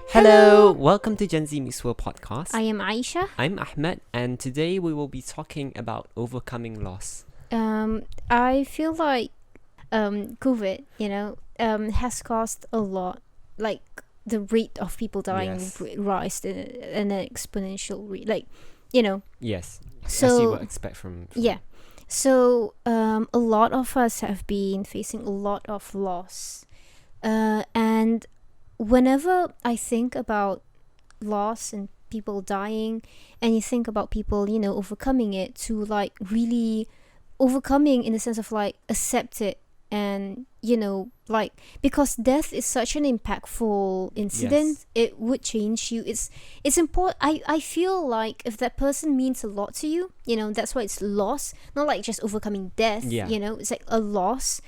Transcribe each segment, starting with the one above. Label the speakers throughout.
Speaker 1: Hello, welcome to Gen Z Mixed World Podcast.
Speaker 2: I am Aisha.
Speaker 1: I'm Ahmed, and today we will be talking about overcoming loss.
Speaker 2: I feel like COVID, has caused a lot, like the rate of people dying
Speaker 1: Yes.
Speaker 2: rise in an exponential rate,
Speaker 1: Yes, as
Speaker 2: So
Speaker 1: you would expect from
Speaker 2: yeah. So a lot of us have been facing a lot of loss, and whenever I think about loss and people dying, and you think about people, overcoming it, to like really overcoming in the sense of like accept it, and like, because death is such an impactful incident. It would change you. It's important. I feel like if that person means a lot to you, that's why it's loss, not like just overcoming death.
Speaker 1: Yeah.
Speaker 2: It's like a loss.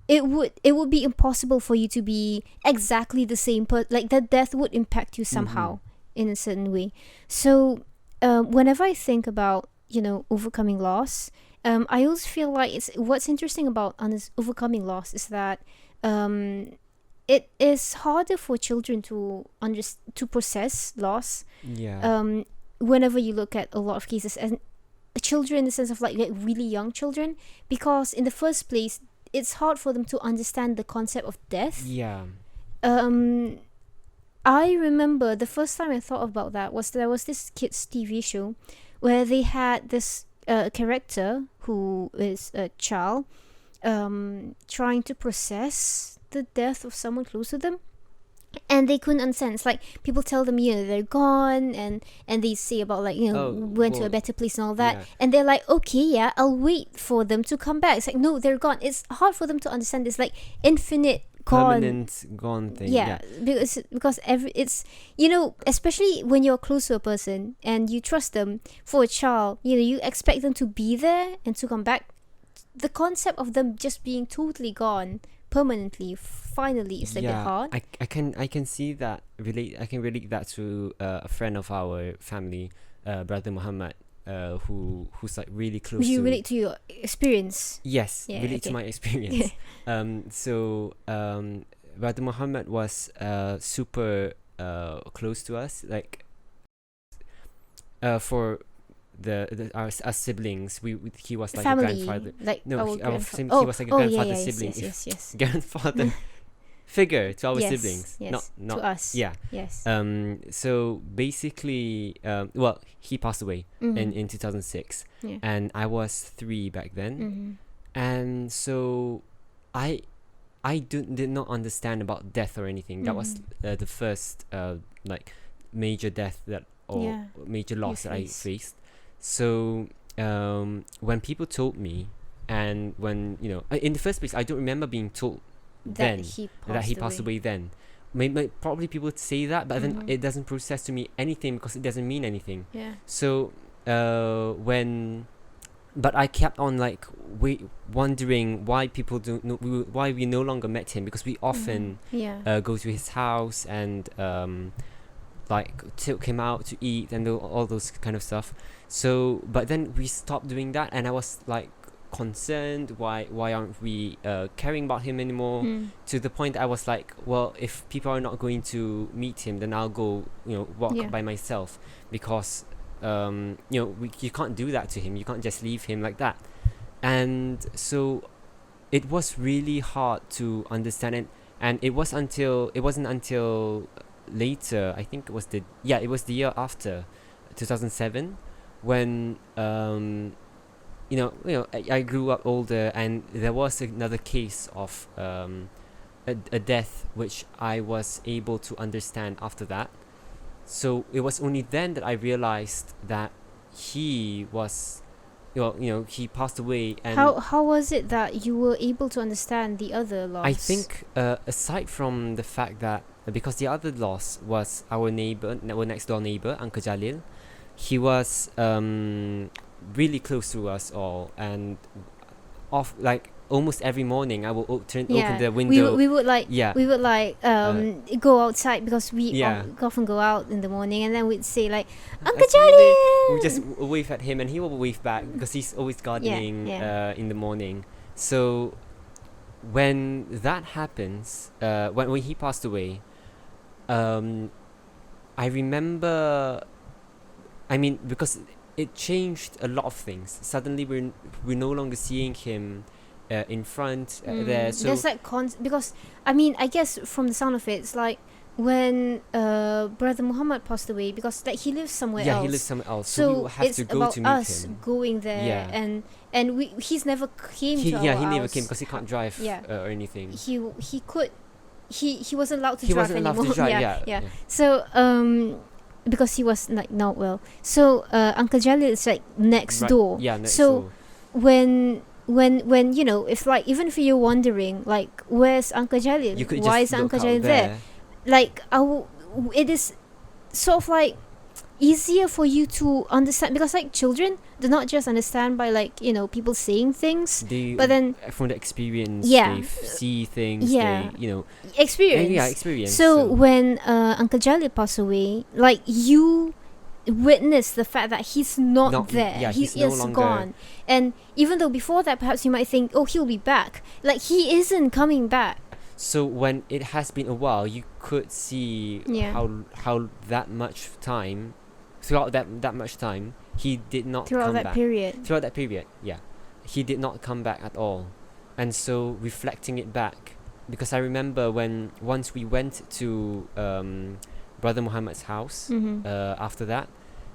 Speaker 2: It would be impossible for you to be exactly the same like that death would impact you somehow in a certain way. So whenever I think about overcoming loss, I always feel like what's interesting about overcoming loss is that it is harder for children to process loss.
Speaker 1: Yeah.
Speaker 2: Whenever you look at a lot of cases, and children in the sense of like really young children, because in the first place it's hard for them to understand the concept of death.
Speaker 1: Yeah.
Speaker 2: I remember the first time I thought about that was there was this kids TV show where they had this character who is a child trying to process the death of someone close to them, and they couldn't understand. It's like people tell them they're gone, and they say about like went to a better place and all that,
Speaker 1: yeah.
Speaker 2: and they're like, okay, yeah, I'll wait for them to come back. It's like, no, they're gone. It's hard for them to understand this like infinite
Speaker 1: Permanent gone thing.
Speaker 2: yeah, because it's especially when you're close to a person and you trust them. For a child, you expect them to be there and to come back. The concept of them just being totally gone permanently finally is like a bit hard.
Speaker 1: I can see that I can relate that to a friend of our family, brother Muhammad, who's like really close
Speaker 2: Will you
Speaker 1: to
Speaker 2: relate to your experience?
Speaker 1: Yes,
Speaker 2: Yeah,
Speaker 1: relate to
Speaker 2: okay.
Speaker 1: my experience. Brother Muhammad was super close to us, like for our siblings. He was like
Speaker 2: Family,
Speaker 1: a grandfather.
Speaker 2: like
Speaker 1: No,
Speaker 2: our
Speaker 1: he
Speaker 2: grandfather.
Speaker 1: was like a grandfather sibling.
Speaker 2: Yes.
Speaker 1: Grandfather figure to our
Speaker 2: Yes,
Speaker 1: siblings,
Speaker 2: yes,
Speaker 1: not
Speaker 2: to us.
Speaker 1: yeah.
Speaker 2: Yes.
Speaker 1: So basically, he passed away in 2006,
Speaker 2: Yeah.
Speaker 1: and I was 3 back then.
Speaker 2: Mm-hmm.
Speaker 1: And so I did not understand about death or anything. That was the first like major death major loss that I faced. So when people told me, and when in the first place, I don't remember being told
Speaker 2: That
Speaker 1: he passed away then. Probably people would say that, but then
Speaker 2: Mhm.
Speaker 1: it doesn't process to me anything because it doesn't mean anything.
Speaker 2: Yeah.
Speaker 1: So but I kept on like wondering why people don't know, why we no longer met him, because we often
Speaker 2: Yeah.
Speaker 1: go to his house and like took him out to eat and all those kind of stuff. So but then we stopped doing that, and I was like concerned, why aren't we caring about him anymore, to the point I was like, well, if people are not going to meet him, then I'll go walk
Speaker 2: Yeah.
Speaker 1: by myself, because you can't do that to him. You can't just leave him like that. And so it was really hard to understand it, and it wasn't until later, I think it was the year after 2007, when I grew up older, and there was another case of a death which I was able to understand after that. So it was only then that I realized that he was, he passed away. And
Speaker 2: How was it that you were able to understand the other loss?
Speaker 1: I think aside from the fact that, because the other loss was our next door neighbor, Uncle Jalil, he was really close to us all, and off, like almost every morning I will open
Speaker 2: Yeah,
Speaker 1: the window.
Speaker 2: we would like
Speaker 1: Yeah.
Speaker 2: we would like go outside because we
Speaker 1: Yeah.
Speaker 2: often go out in the morning, and then we'd say like, Uncle
Speaker 1: It's really, we
Speaker 2: Jolin!
Speaker 1: just wave at him and he will wave back because he's always gardening
Speaker 2: yeah.
Speaker 1: in the morning. So when that happens, when he passed away, I remember, I mean, because it changed a lot of things. Suddenly we're no longer seeing him in front there. So
Speaker 2: There's like because I mean, I guess from the sound of it, it's like when Brother Muhammad passed away, because like he lives somewhere
Speaker 1: yeah,
Speaker 2: else.
Speaker 1: he lives somewhere else. So we
Speaker 2: So
Speaker 1: will have
Speaker 2: it's
Speaker 1: to go
Speaker 2: about
Speaker 1: to meet
Speaker 2: us
Speaker 1: him.
Speaker 2: going there,
Speaker 1: Yeah.
Speaker 2: and he's never came to our
Speaker 1: He
Speaker 2: house.
Speaker 1: never came because he can't drive
Speaker 2: Yeah.
Speaker 1: or anything.
Speaker 2: He could he wasn't allowed to
Speaker 1: He
Speaker 2: drive
Speaker 1: wasn't allowed
Speaker 2: anymore.
Speaker 1: to drive. Yeah.
Speaker 2: So because he was like not well. So Uncle Jalil is like next
Speaker 1: Right.
Speaker 2: door.
Speaker 1: Yeah. Next
Speaker 2: So
Speaker 1: door.
Speaker 2: when you know, if like even if you're wondering like where's Uncle Jalil,
Speaker 1: You could
Speaker 2: why
Speaker 1: just
Speaker 2: is Uncle
Speaker 1: look out
Speaker 2: Jalil there? Like it is sort of like easier for you to understand, because like children do not just understand by like, you know, people saying things, but then
Speaker 1: from the experience,
Speaker 2: Yeah.
Speaker 1: they see things.
Speaker 2: Yeah.
Speaker 1: They, you know,
Speaker 2: experience.
Speaker 1: yeah, experience.
Speaker 2: So when Uncle Jalil passed away, like you witness the fact that he's not there.
Speaker 1: Yeah,
Speaker 2: he
Speaker 1: he's no
Speaker 2: is
Speaker 1: longer
Speaker 2: gone. And even though before that perhaps you might think, oh, he'll be back, like he isn't coming back.
Speaker 1: So when it has been a while, you could see
Speaker 2: Yeah.
Speaker 1: how that much time, throughout that much time, he did not
Speaker 2: Throughout
Speaker 1: come
Speaker 2: that
Speaker 1: back.
Speaker 2: period.
Speaker 1: Throughout that period, yeah, he did not come back at all. And so reflecting it back, because I remember when once we went to Brother Muhammad's house after that,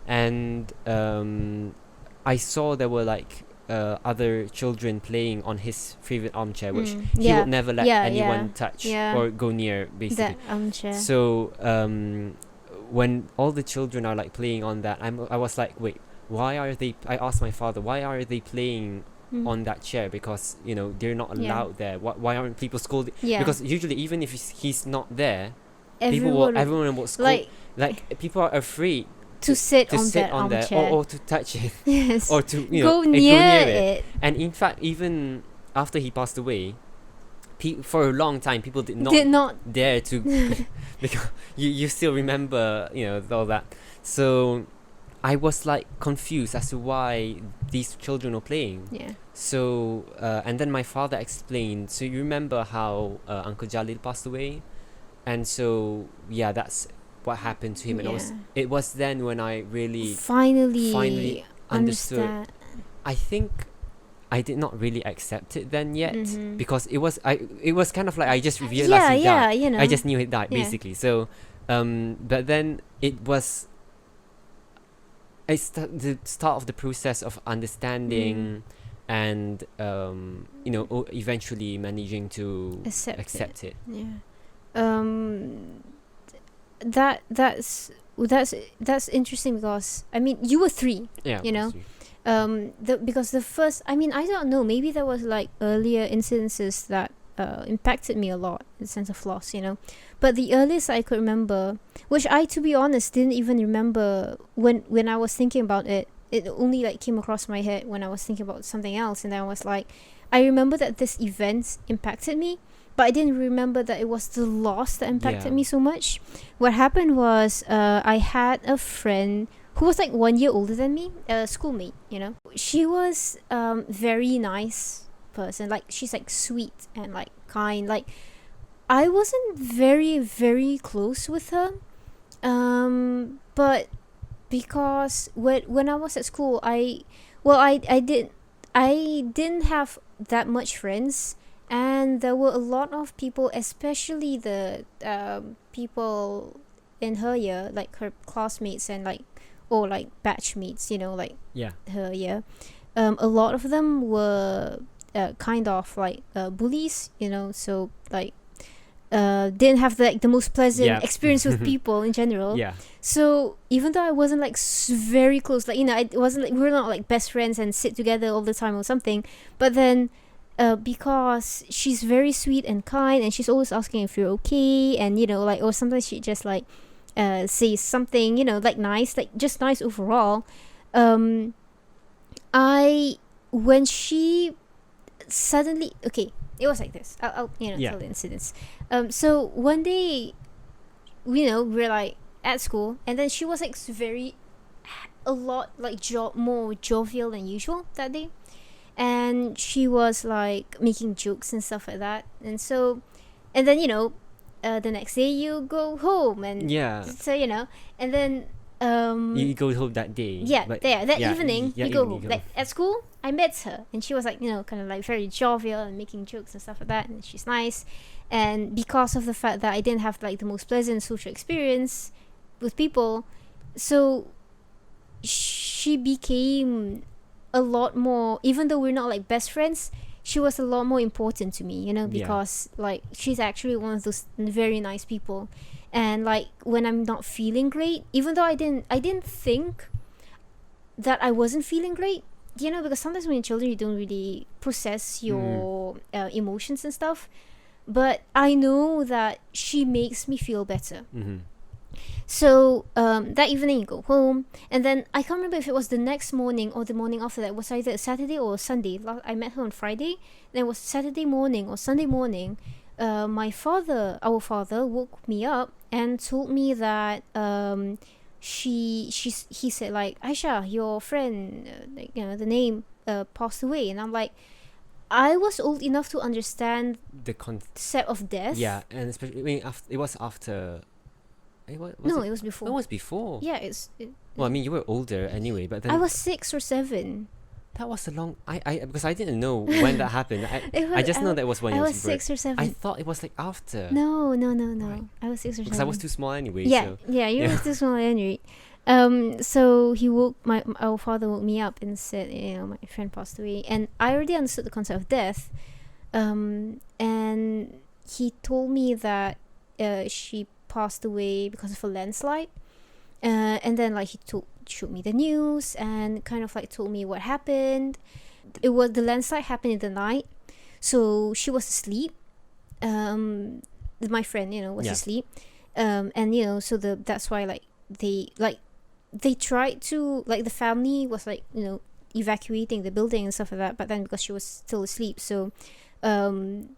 Speaker 1: and I saw there were like other children playing on his favorite armchair, which he
Speaker 2: Yeah.
Speaker 1: would never let
Speaker 2: Yeah,
Speaker 1: anyone
Speaker 2: yeah.
Speaker 1: touch
Speaker 2: Yeah.
Speaker 1: or go near, basically.
Speaker 2: That armchair.
Speaker 1: So when all the children are like playing on that, I was like, wait, why are they? I asked my father, why are they playing on that chair? Because, you know, they're not
Speaker 2: Yeah.
Speaker 1: allowed there. Why aren't people scolding?
Speaker 2: Yeah.
Speaker 1: Because usually, even if he's not there,
Speaker 2: everyone
Speaker 1: everyone will scold.
Speaker 2: like
Speaker 1: People are afraid
Speaker 2: to sit
Speaker 1: to
Speaker 2: on
Speaker 1: sit
Speaker 2: that
Speaker 1: on there
Speaker 2: armchair.
Speaker 1: or to touch it
Speaker 2: Yes.
Speaker 1: or to
Speaker 2: go near it.
Speaker 1: And in fact, even after he passed away, for a long time, people did
Speaker 2: Did not.
Speaker 1: dare to because you still remember, you know, all that. So I was like confused as to why these children were playing.
Speaker 2: Yeah.
Speaker 1: So and then my father explained, so you remember how Uncle Jalil passed away, and so yeah, that's what happened to him. And it was then when I really
Speaker 2: finally
Speaker 1: understood.
Speaker 2: understand.
Speaker 1: I think I did not really accept it then yet, because it was kind of like I just realized he died.
Speaker 2: You know.
Speaker 1: I just knew he died,
Speaker 2: Yeah.
Speaker 1: basically. So but then it was the start of the process of understanding and you know, eventually managing to accept it.
Speaker 2: Yeah. That's interesting, because I mean you were 3.
Speaker 1: Yeah,
Speaker 2: You know?
Speaker 1: obviously.
Speaker 2: Because the first, I mean, I don't know, maybe there was like earlier incidences that impacted me a lot in the sense of loss, you know. But the earliest I could remember, which I, to be honest, didn't even remember when I was thinking about it. It only like came across my head when I was thinking about something else, and then I was like, I remember that this event impacted me, but I didn't remember that it was the loss that impacted me so much. What happened was I had a friend who was like 1 year older than me, a schoolmate, you know. She was very nice person. Like, she's like sweet and like kind. Like, I wasn't very, very close with her. But because when I was at school, I didn't have that much friends, and there were a lot of people, especially the people in her year, like her classmates and like, or like batch mates, you know, like her year. A lot of them were kind of like bullies, you know, so like didn't have the most pleasant experience with people in general. So even though I wasn't like very close, like, you know, it wasn't like, we were not like best friends and sit together all the time or something, but then because she's very sweet and kind, and she's always asking if you're okay, and you know, like, or sometimes she just like say something, you know, like nice, like just nice overall. When she suddenly, okay, it was like this. I'll
Speaker 1: Yeah.
Speaker 2: tell the incidents. So one day, we're like at school, and then she was like very a lot like more jovial than usual that day, and she was like making jokes and stuff like that. And then the next day you go home, and
Speaker 1: Yeah.
Speaker 2: so and then
Speaker 1: You go home that day.
Speaker 2: yeah,
Speaker 1: but
Speaker 2: that
Speaker 1: yeah,
Speaker 2: evening
Speaker 1: yeah,
Speaker 2: we go
Speaker 1: evening
Speaker 2: home. Like at school, I met her, and she was like, kind of like very jovial and making jokes and stuff like that, and she's nice. And because of the fact that I didn't have like the most pleasant social experience with people, so she became a lot more. Even though we're not like best friends, she was a lot more important to me,
Speaker 1: Yeah.
Speaker 2: because like she's actually one of those very nice people. And like when I'm not feeling great, even though I didn't think that I wasn't feeling great, because sometimes when you're children you don't really process your emotions and stuff. But I know that she makes me feel better.
Speaker 1: Mm-hmm.
Speaker 2: So that evening you go home, and then I can't remember if it was the next morning or the morning after that. It was either a Saturday or a Sunday. I met her on Friday. Then it was Saturday morning or Sunday morning. Our father, woke me up and told me that he said like, Aisha, your friend, the name passed away. And I'm like, I was old enough to understand
Speaker 1: The
Speaker 2: concept of death.
Speaker 1: yeah, and especially it was after.
Speaker 2: No, it was before.
Speaker 1: It was before.
Speaker 2: Yeah,
Speaker 1: Well, I mean, you were older anyway, but then
Speaker 2: I was 6 or 7.
Speaker 1: that was a long. I because I didn't know when that happened. I just know that was when
Speaker 2: I
Speaker 1: you
Speaker 2: was 6 or 7.
Speaker 1: I thought it was like after.
Speaker 2: No.
Speaker 1: Right.
Speaker 2: I was 6 or 7.
Speaker 1: Because I was too small anyway.
Speaker 2: Yeah,
Speaker 1: So.
Speaker 2: yeah, you
Speaker 1: Yeah.
Speaker 2: were too small anyway. So our father woke me up and said, my friend passed away, and I already understood the concept of death. And he told me that she passed away because of a landslide. And then like he showed me the news and kind of like told me what happened. The landslide happened in the night, so she was asleep. My friend, was
Speaker 1: Yeah.
Speaker 2: asleep. And so that's why like they tried to, like, the family was like evacuating the building and stuff like that, but then because she was still asleep, so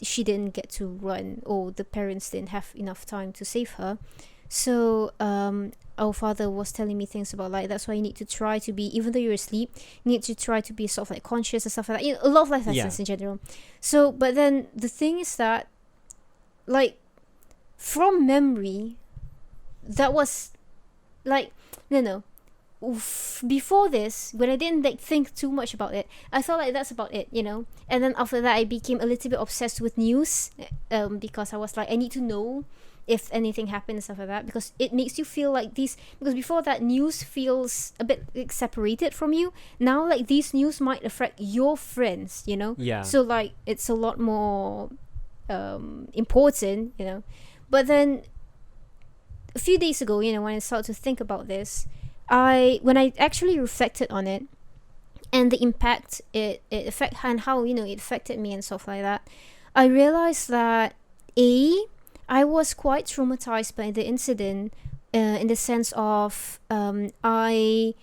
Speaker 2: she didn't get to run, or the parents didn't have enough time to save her. So our father was telling me things about like, that's why you need to try to be, even though you're asleep, you need to try to be sort of like conscious and stuff like that, a lot of life lessons in general. So but then the thing is that, like, from memory, that was like, no. Before this, when I didn't like think too much about it, I thought like that's about it, and then after that I became a little bit obsessed with news, because I was like, I need to know if anything happened and stuff like that, because it makes you feel like these, because before that news feels a bit like separated from you. Now like these news might affect your friends,
Speaker 1: Yeah.
Speaker 2: so like it's a lot more important, but then a few days ago, when I started to think about this, when I actually reflected on it and the impact it affect, and how it affected me and stuff like that, I realized that I was quite traumatized by the incident, in the sense of I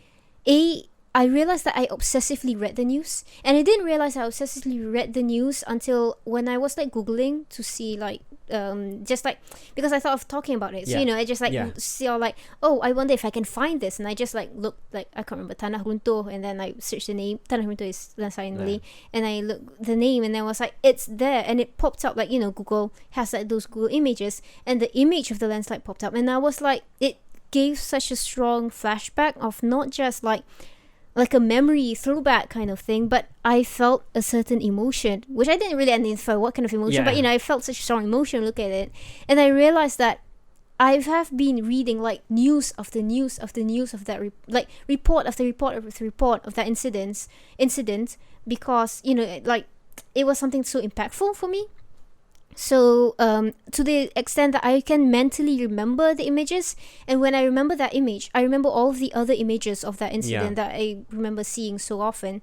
Speaker 2: realized that I obsessively read the news, and I didn't realize I obsessively read the news until when I was like googling to see like just like, because I thought of talking about it, so I just like saw like, oh, I wonder if I can find this, and I just like looked, like, I can't remember, Tanah Runtuh, and then I searched the name. Tanah Runtuh is landslide in Malay, and I looked the name, and I was like, it's there, and it popped up, like, Google has like those Google images, and the image of the landslide popped up, and I was like, it gave such a strong flashback of not just like a memory throwback kind of thing, but I felt a certain emotion, which I didn't really identify what kind of emotion, but I felt such a strong emotion. Look at it, and I realized that I have been reading like news after news after news of that, report after report after report of that incident, because like it was something so impactful for me. So to the extent that I can mentally remember the images, and when I remember that image, I remember all of the other images of that incident that I remember seeing so often,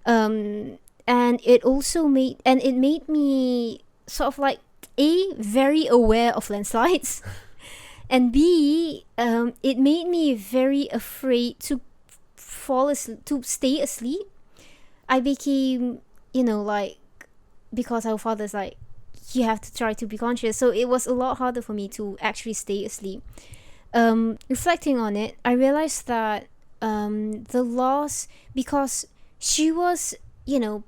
Speaker 2: and it made me sort of like very aware of landslides, and B, it made me very afraid to to stay asleep. I became like because our father's like, you have to try to be conscious. So it was a lot harder for me to actually stay asleep. Reflecting on it, I realized that the loss, because she was,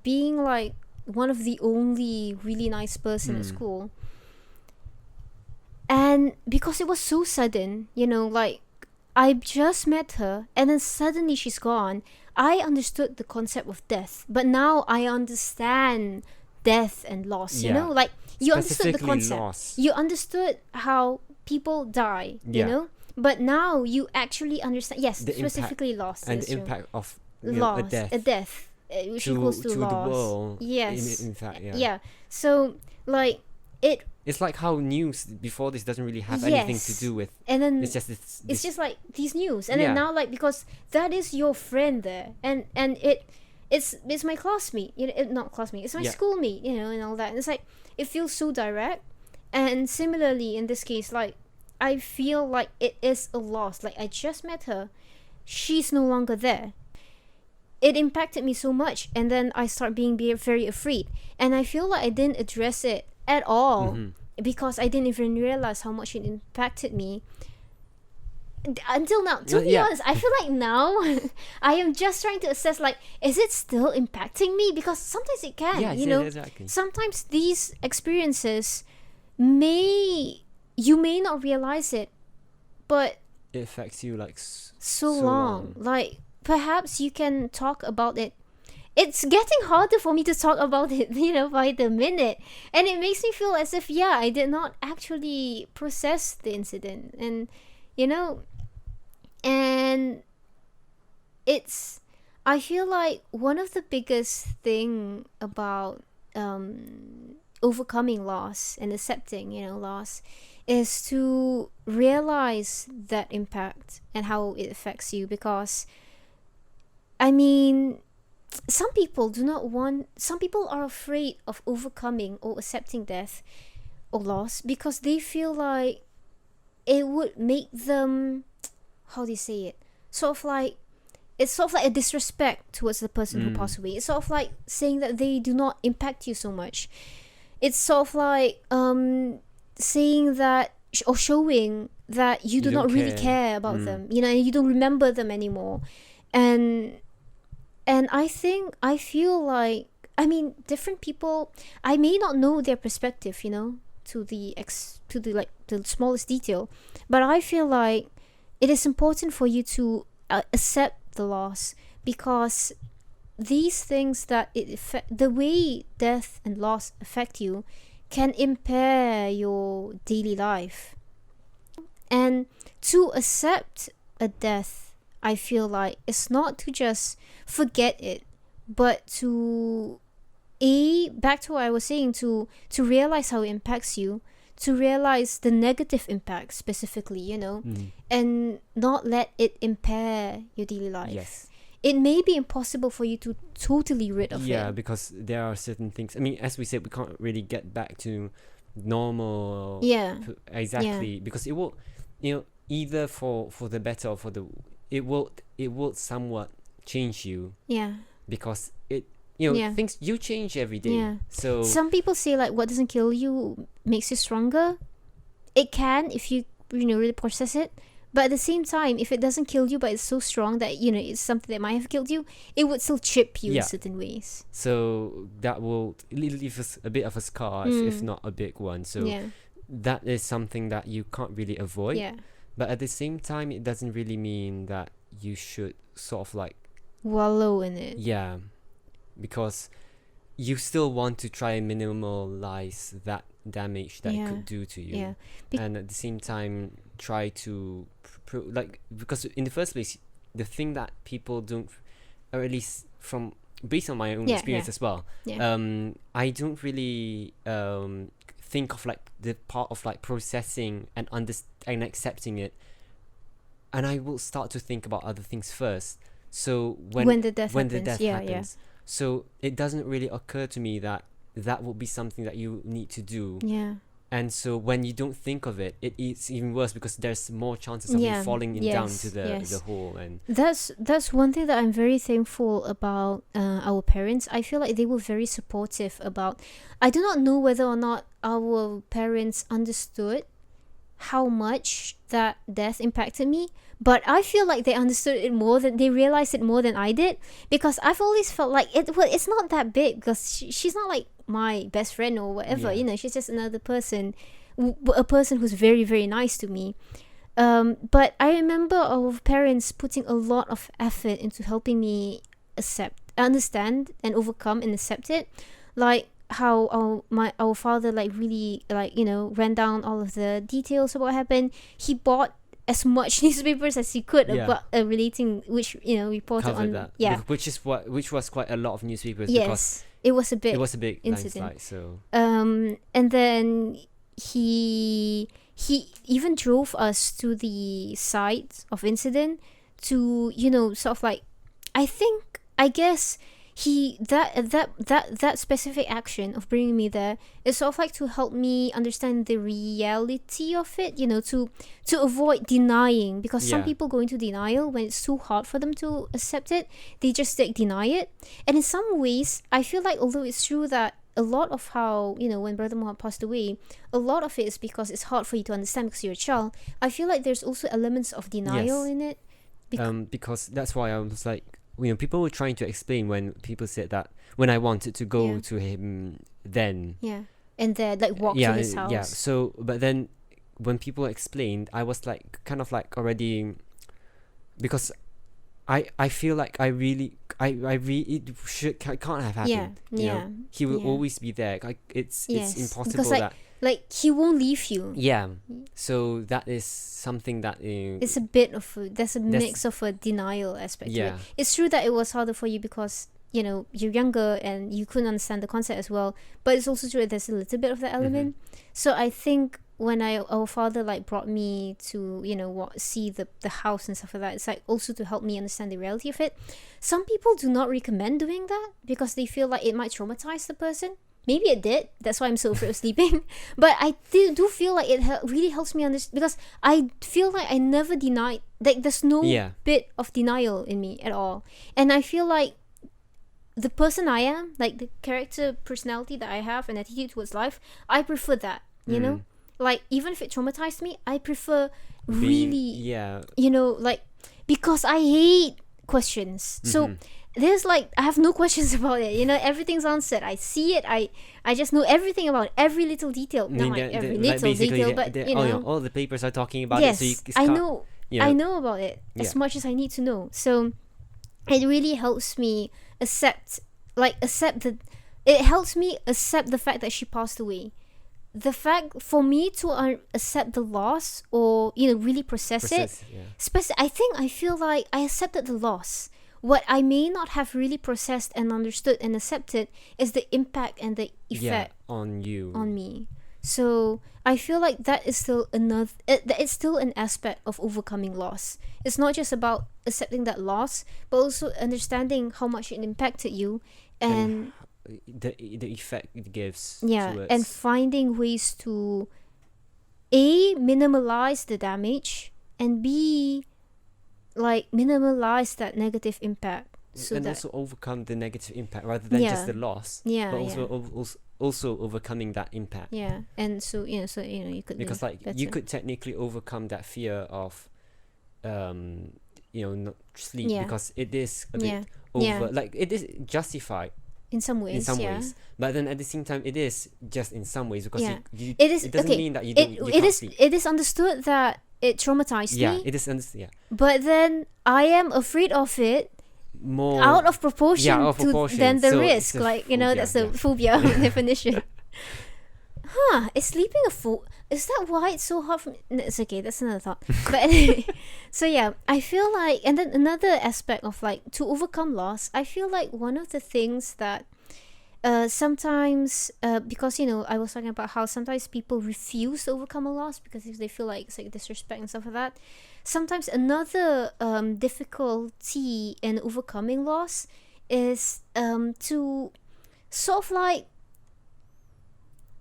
Speaker 2: being like one of the only really nice person at school, and because it was so sudden, like I just met her and then suddenly she's gone. I understood the concept of death, but now I understand death and loss. Like you understood the concept.
Speaker 1: Loss.
Speaker 2: You understood how people die. But now you actually understand. Yes,
Speaker 1: the
Speaker 2: specifically loss
Speaker 1: and the impact of
Speaker 2: loss,
Speaker 1: a death,
Speaker 2: which equals to loss.
Speaker 1: The world.
Speaker 2: Yes.
Speaker 1: In fact,
Speaker 2: yeah. So like it.
Speaker 1: It's like how news before this doesn't really have anything to do with.
Speaker 2: And then
Speaker 1: it's just
Speaker 2: it's just like these news, and then now like because that is your friend there, and it's my classmate, not classmate, it's my schoolmate, and all that. And it's like it feels so direct, and similarly in this case, like I feel like it is a loss. Like I just met her, she's no longer there. It impacted me so much, and then I start being very afraid, and I feel like I didn't address it at all because I didn't even realize how much it impacted me until now. To be honest, I feel like now I am just trying to assess, like, is it still impacting me? Because sometimes it can,
Speaker 1: exactly.
Speaker 2: Sometimes these experiences you may not realize it, but
Speaker 1: it affects you like
Speaker 2: so long. Like perhaps you can talk about it. It's getting harder for me to talk about it, by the minute. And it makes me feel as if, I did not actually process the incident. And, and I feel like one of the biggest thing about overcoming loss and accepting, loss is to realize that impact and how it affects you. Because, I mean, some people are afraid of overcoming or accepting death or loss because they feel like it would make them, how do you say it, it's sort of like a disrespect towards the person who passed away. It's sort of like saying that they do not impact you so much. It's sort of like saying that or showing that you do not really care about them, and you don't remember them anymore. And I feel like, I mean, different people, I may not know their perspective, to the smallest detail, but I feel like it is important for you to accept the loss, because these things that the way death and loss affect you can impair your daily life. And to accept a death, I feel like it's not to just forget it, but to back to what I was saying, to realize how it impacts you, to realize the negative impact specifically, and not let it impair your daily life.
Speaker 1: Yes.
Speaker 2: It may be impossible for you to totally rid of it.
Speaker 1: Yeah, because there are certain things. I mean, as we said, we can't really get back to normal.
Speaker 2: Yeah.
Speaker 1: Exactly.
Speaker 2: Yeah.
Speaker 1: Because it will, either for the better or for the, it will somewhat change you.
Speaker 2: Yeah.
Speaker 1: Because it,
Speaker 2: Yeah.
Speaker 1: things, you change every day.
Speaker 2: Yeah.
Speaker 1: So
Speaker 2: some people say like what doesn't kill you makes you stronger. It can if you really process it. But at the same time, if it doesn't kill you, but it's so strong that it's something that might have killed you, it would still chip you in certain ways.
Speaker 1: So that will leave us a bit of a scar, if not a big one. So that is something that you can't really avoid.
Speaker 2: Yeah.
Speaker 1: But at the same time, it doesn't really mean that you should sort of like
Speaker 2: wallow in it.
Speaker 1: Yeah, because you still want to try and minimize that damage that it could do to you.
Speaker 2: Yeah.
Speaker 1: And at the same time, try to because in the first place, the thing that people don't, or at least from based on my own experience as well, I don't really think of like the part of like processing and and accepting it, and I will start to think about other things first. So when the death happens, so it doesn't really occur to me that that would be something that you need to do.
Speaker 2: Yeah.
Speaker 1: And so when you don't think of it, it's even worse because there's more chances of you
Speaker 2: Yeah.
Speaker 1: falling down to
Speaker 2: Yes.
Speaker 1: the
Speaker 2: Yes.
Speaker 1: hole. And
Speaker 2: That's one thing that I'm very thankful about our parents. I feel like they were very supportive about. I do not know whether or not our parents understood how much that death impacted me, but I feel like they understood it more than they realized it more than I did, because I've always felt like it's not that big, because she's not like my best friend or whatever.
Speaker 1: Yeah.
Speaker 2: She's just another person, a person who's very, very nice to me. But I remember our parents putting a lot of effort into helping me understand, and overcome and accept it. Like how our father like really like ran down all of the details of what happened. He bought as much newspapers as he could
Speaker 1: Yeah.
Speaker 2: about relating, which reported
Speaker 1: covered
Speaker 2: on.
Speaker 1: that.
Speaker 2: Yeah.
Speaker 1: Which was quite a lot of newspapers because
Speaker 2: Yes, it was a big
Speaker 1: it was a big
Speaker 2: incident.
Speaker 1: landslide. So
Speaker 2: And then he even drove us to the site of incident to sort of like, I guess he that specific action of bringing me there is sort of like to help me understand the reality of it, to avoid denying, because some
Speaker 1: Yeah.
Speaker 2: people go into denial when it's too hard for them to accept it. They just like deny it. And in some ways I feel like, although it's true that a lot of how when Brother Muhammad passed away, a lot of it is because it's hard for you to understand because you're a child. I feel like there's also elements of denial
Speaker 1: Yes.
Speaker 2: in it.
Speaker 1: Because that's why I was like, people were trying to explain when people said that when I wanted to go
Speaker 2: Yeah.
Speaker 1: to him then.
Speaker 2: Yeah. And then like walk
Speaker 1: Yeah,
Speaker 2: to his house.
Speaker 1: yeah. So, but then when people explained, I was like, kind of like already, because I feel like I really can't have happened.
Speaker 2: Yeah.
Speaker 1: He will
Speaker 2: Yeah.
Speaker 1: always be there. Like it's
Speaker 2: Yes,
Speaker 1: impossible
Speaker 2: because, like,
Speaker 1: that.
Speaker 2: Like he won't leave you.
Speaker 1: Yeah. So that is something that
Speaker 2: It's a bit of there's a mix of a denial aspect to it.
Speaker 1: Yeah.
Speaker 2: It's true that it was harder for you because you're younger and you couldn't understand the concept as well. But it's also true that there's a little bit of that element. So I think when our father like brought me to see the house and stuff like that, it's like also to help me understand the reality of it. Some people do not recommend doing that because they feel like it might traumatize the person. Maybe it did. That's why I'm so afraid of sleeping. But I do feel like it really helps me understand, because I feel like I never denied. Like there's no bit of denial in me at all, and I feel like the person I am, like the character, personality that I have, and attitude towards life, I prefer that. Like even if it traumatized me, I prefer like, because I hate questions. So there's like, I have no questions about it. Everything's answered. I see it. I just know everything about it, every little detail. Not like every little detail, but
Speaker 1: all the papers are talking about
Speaker 2: yes,
Speaker 1: it. So
Speaker 2: I know. I know about it as much as I need to know. So it really helps me accept it helps me accept the fact that she passed away. The fact for me to accept the loss, or really process it. I feel like I accepted the loss. What I may not have really processed and understood and accepted is the impact and the effect
Speaker 1: on
Speaker 2: me. So I feel like that is still it's still an aspect of overcoming loss. It's not just about accepting that loss, but also understanding how much it impacted you, and
Speaker 1: the effect it gives.
Speaker 2: And finding ways to A, minimalize the damage, and B, like minimalize that negative impact,
Speaker 1: and also overcome the negative impact rather than just the loss. But also overcoming that impact.
Speaker 2: And so you could,
Speaker 1: because like you could technically overcome that fear of not sleep, because it is a bit over, like it is justified
Speaker 2: in some ways,
Speaker 1: but then at the same time it is just in some ways, because
Speaker 2: it doesn't mean that you can't sleep. It is understood that it traumatized me.
Speaker 1: It is understood.
Speaker 2: But then I am afraid of it
Speaker 1: more
Speaker 2: out of proportion, than the
Speaker 1: so
Speaker 2: risk. Like that's the phobia definition. Is sleeping a fool? Is that why it's so hard for me? No, it's okay, that's another thought. But anyway, so I feel like, and then another aspect of like, to overcome loss, I feel like one of the things that sometimes, because I was talking about how sometimes people refuse to overcome a loss because they feel like it's like disrespect and stuff like that. Sometimes another difficulty in overcoming loss is to sort of like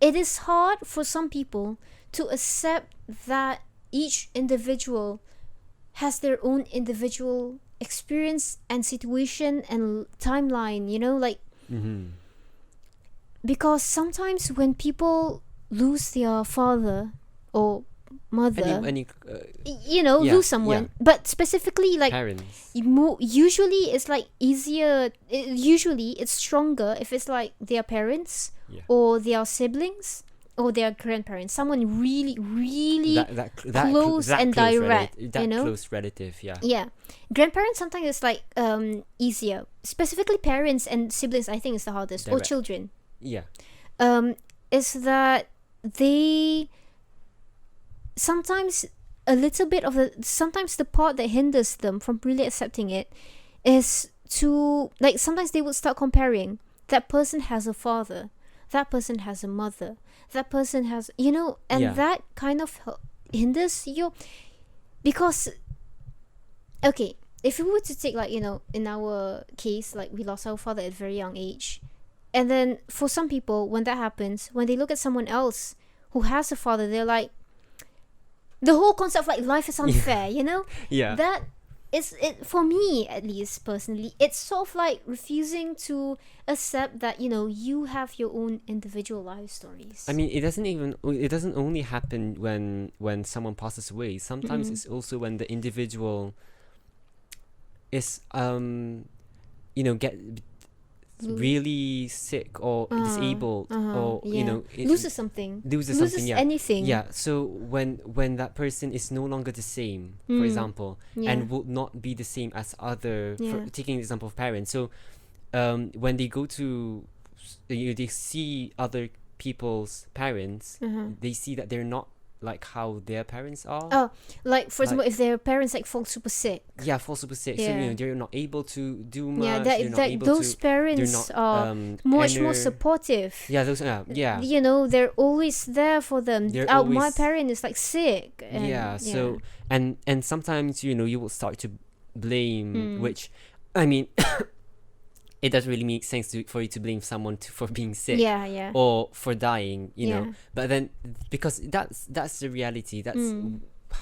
Speaker 2: it is hard for some people to accept that each individual has their own individual experience and situation and timeline, like,
Speaker 1: Mm-hmm.
Speaker 2: because sometimes when people lose their father or mother,
Speaker 1: Any
Speaker 2: lose someone, but specifically like
Speaker 1: parents.
Speaker 2: usually it's like easier, usually it's stronger if it's like their parents
Speaker 1: Yeah.
Speaker 2: or their siblings or their grandparents, someone really really close and direct,
Speaker 1: close relative.
Speaker 2: yeah. Grandparents sometimes it's like easier, specifically parents and siblings I think is the hardest, or
Speaker 1: Direct.
Speaker 2: children.
Speaker 1: Yeah.
Speaker 2: Is that they sometimes a little bit of sometimes the part that hinders them from really accepting it is to, like, sometimes they would start comparing, that person has a father, that person has a mother, that person has, and
Speaker 1: Yeah.
Speaker 2: that kind of hinders you, because, okay, if we were to take, like, in our case, like, we lost our father at a very young age, and then for some people when that happens, when they look at someone else who has a father, they're like, the whole concept of like life is unfair,
Speaker 1: Yeah.
Speaker 2: that is it for me, at least personally. It's sort of like refusing to accept that you have your own individual life stories.
Speaker 1: I mean, it doesn't only happen when someone passes away. Sometimes it's also when the individual is get really sick or disabled, or
Speaker 2: loses something,
Speaker 1: yeah.
Speaker 2: anything.
Speaker 1: Yeah, so when that person is no longer the same, for example, and will not be the same as other, taking the example of parents. So when they go to, they see other people's parents, they see that they're not like how their parents are.
Speaker 2: Oh, like for example, if their parents like fall super sick.
Speaker 1: Yeah, fall super sick. So they're not able to do much.
Speaker 2: Yeah,
Speaker 1: they're not
Speaker 2: that
Speaker 1: able
Speaker 2: those
Speaker 1: to,
Speaker 2: parents
Speaker 1: they're not,
Speaker 2: are much more supportive.
Speaker 1: Yeah, those. Yeah.
Speaker 2: They're always there for them. My parent is like sick. And,
Speaker 1: So and sometimes you will start to blame, which, I mean, it doesn't really make sense for you to blame someone for being sick, or for dying, know. But then, because that's the reality. That's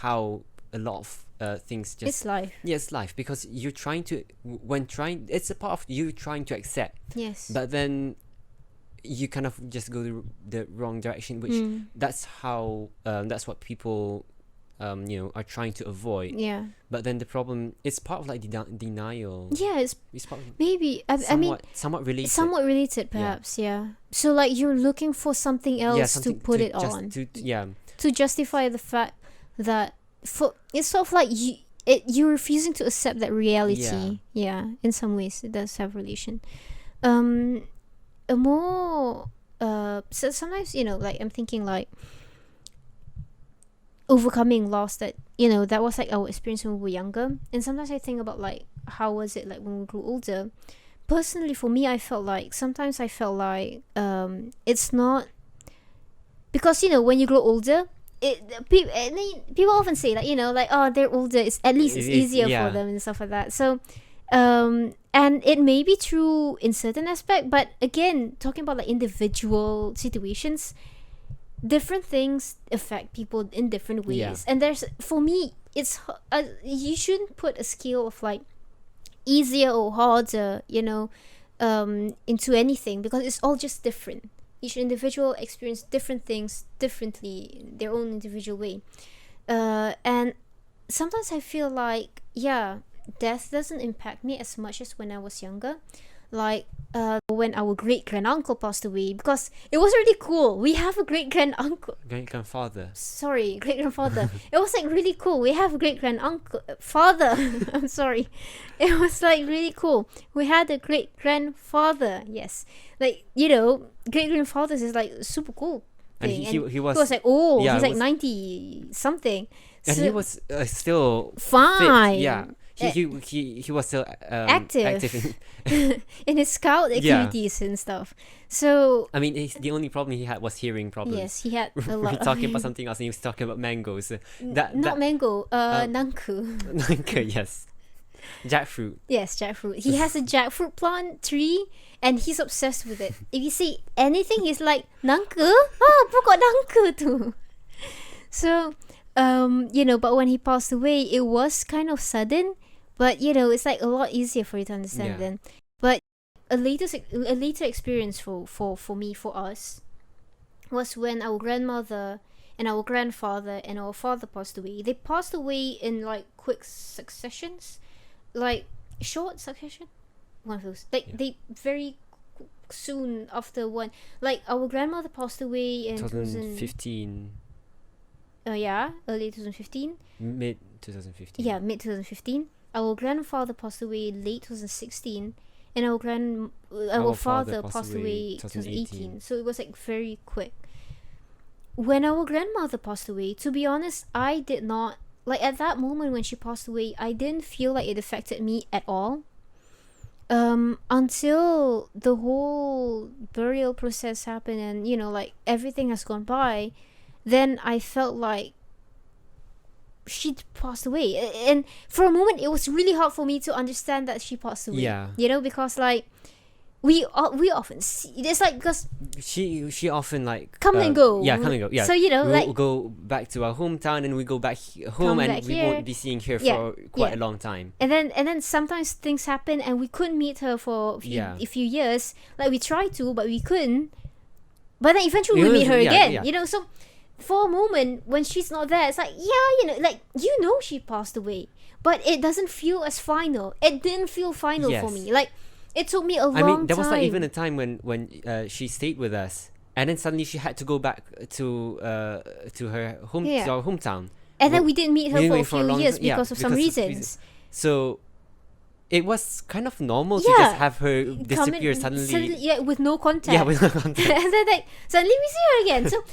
Speaker 1: how a lot of things just.
Speaker 2: It's life.
Speaker 1: Yeah, it's life, because you're trying to it's a part of you trying to accept.
Speaker 2: Yes.
Speaker 1: But then you kind of just go the wrong direction, which that's how that's what people are trying to avoid.
Speaker 2: Yeah.
Speaker 1: But then the problem, it's part of like denial.
Speaker 2: Yeah, it's
Speaker 1: part of
Speaker 2: maybe I mean
Speaker 1: somewhat related.
Speaker 2: Somewhat related, perhaps. Yeah. So like you're looking for something else to put it on. To justify the fact that it's sort of like you're refusing to accept that reality. Yeah. In some ways, it does have relation. A more so sometimes like I'm thinking like overcoming loss, that that was like our experience when we were younger, and sometimes I think about like how was it like when we grew older. Personally, for me, sometimes I felt like it's not, because when you grow older, people often say like like, oh, they're older, it's at least it's easier for them and stuff like that. So and it may be true in certain aspect, but again, talking about like individual situations, different things affect people in different ways. And there's, for me, it's you shouldn't put a scale of like easier or harder into anything, because it's all just different. Each individual experience different things differently in their own individual way, and sometimes I feel like death doesn't impact me as much as when I was younger, like when our great granduncle passed away, because it was really cool. We have a great grandfather. Sorry, great grandfather. It was like really cool. We have a great father. I'm sorry. It was like really cool. We had a great grandfather. Yes, like great grandfathers is like super cool thing. And he was like old. He's like 90 something.
Speaker 1: And he was still
Speaker 2: fine.
Speaker 1: Fit. Yeah. He was still active
Speaker 2: in his scout activities and stuff. So
Speaker 1: I mean, the only problem he had was hearing problems.
Speaker 2: Yes, he had a lot.
Speaker 1: We're talking about something else, and he was talking about mangoes.
Speaker 2: Nanku.
Speaker 1: Nanku, yes. Jackfruit.
Speaker 2: Yes, jackfruit. He has a jackfruit plant tree, and he's obsessed with it. If you see anything, he's like, nangka? Ah, pokok nangka tu. So, but when he passed away, it was kind of sudden. But, it's like a lot easier for you to understand then. But a later experience for me, for us, was when our grandmother and our grandfather and our father passed away. They passed away in like quick successions, like short succession. One of those. Like they very soon after one. Like our grandmother passed away in
Speaker 1: 2015.
Speaker 2: Early 2015.
Speaker 1: Mid 2015.
Speaker 2: Yeah, mid 2015. Our grandfather passed away late 2016, and our father passed away 2018. So it was like very quick. When our grandmother passed away, to be honest, I did not like at that moment when she passed away. I didn't feel like it affected me at all. Until the whole burial process happened, and like everything has gone by, then I felt like she passed away, and for a moment it was really hard for me to understand that she passed away. Because like we often see it's like, because
Speaker 1: she often like
Speaker 2: come and go.
Speaker 1: Come and go.
Speaker 2: So
Speaker 1: we'll go back to our hometown, and we go back home, and we won't be seeing her for quite a long time.
Speaker 2: And then sometimes things happen, and we couldn't meet her for a few years. Like we tried to, but we couldn't. But then eventually we meet her again. So for a moment when she's not there, it's like she passed away, but it doesn't feel as final. It didn't feel final for me. Like it took me a long time.
Speaker 1: I mean, there was not even a time when she stayed with us, and then suddenly she had to go back to her home, to our hometown.
Speaker 2: And then we didn't meet her for a few years because of some reasons.
Speaker 1: So it was kind of normal to just have her disappear suddenly.
Speaker 2: With no contact.
Speaker 1: Yeah, with no contact.
Speaker 2: And then suddenly we see her again. So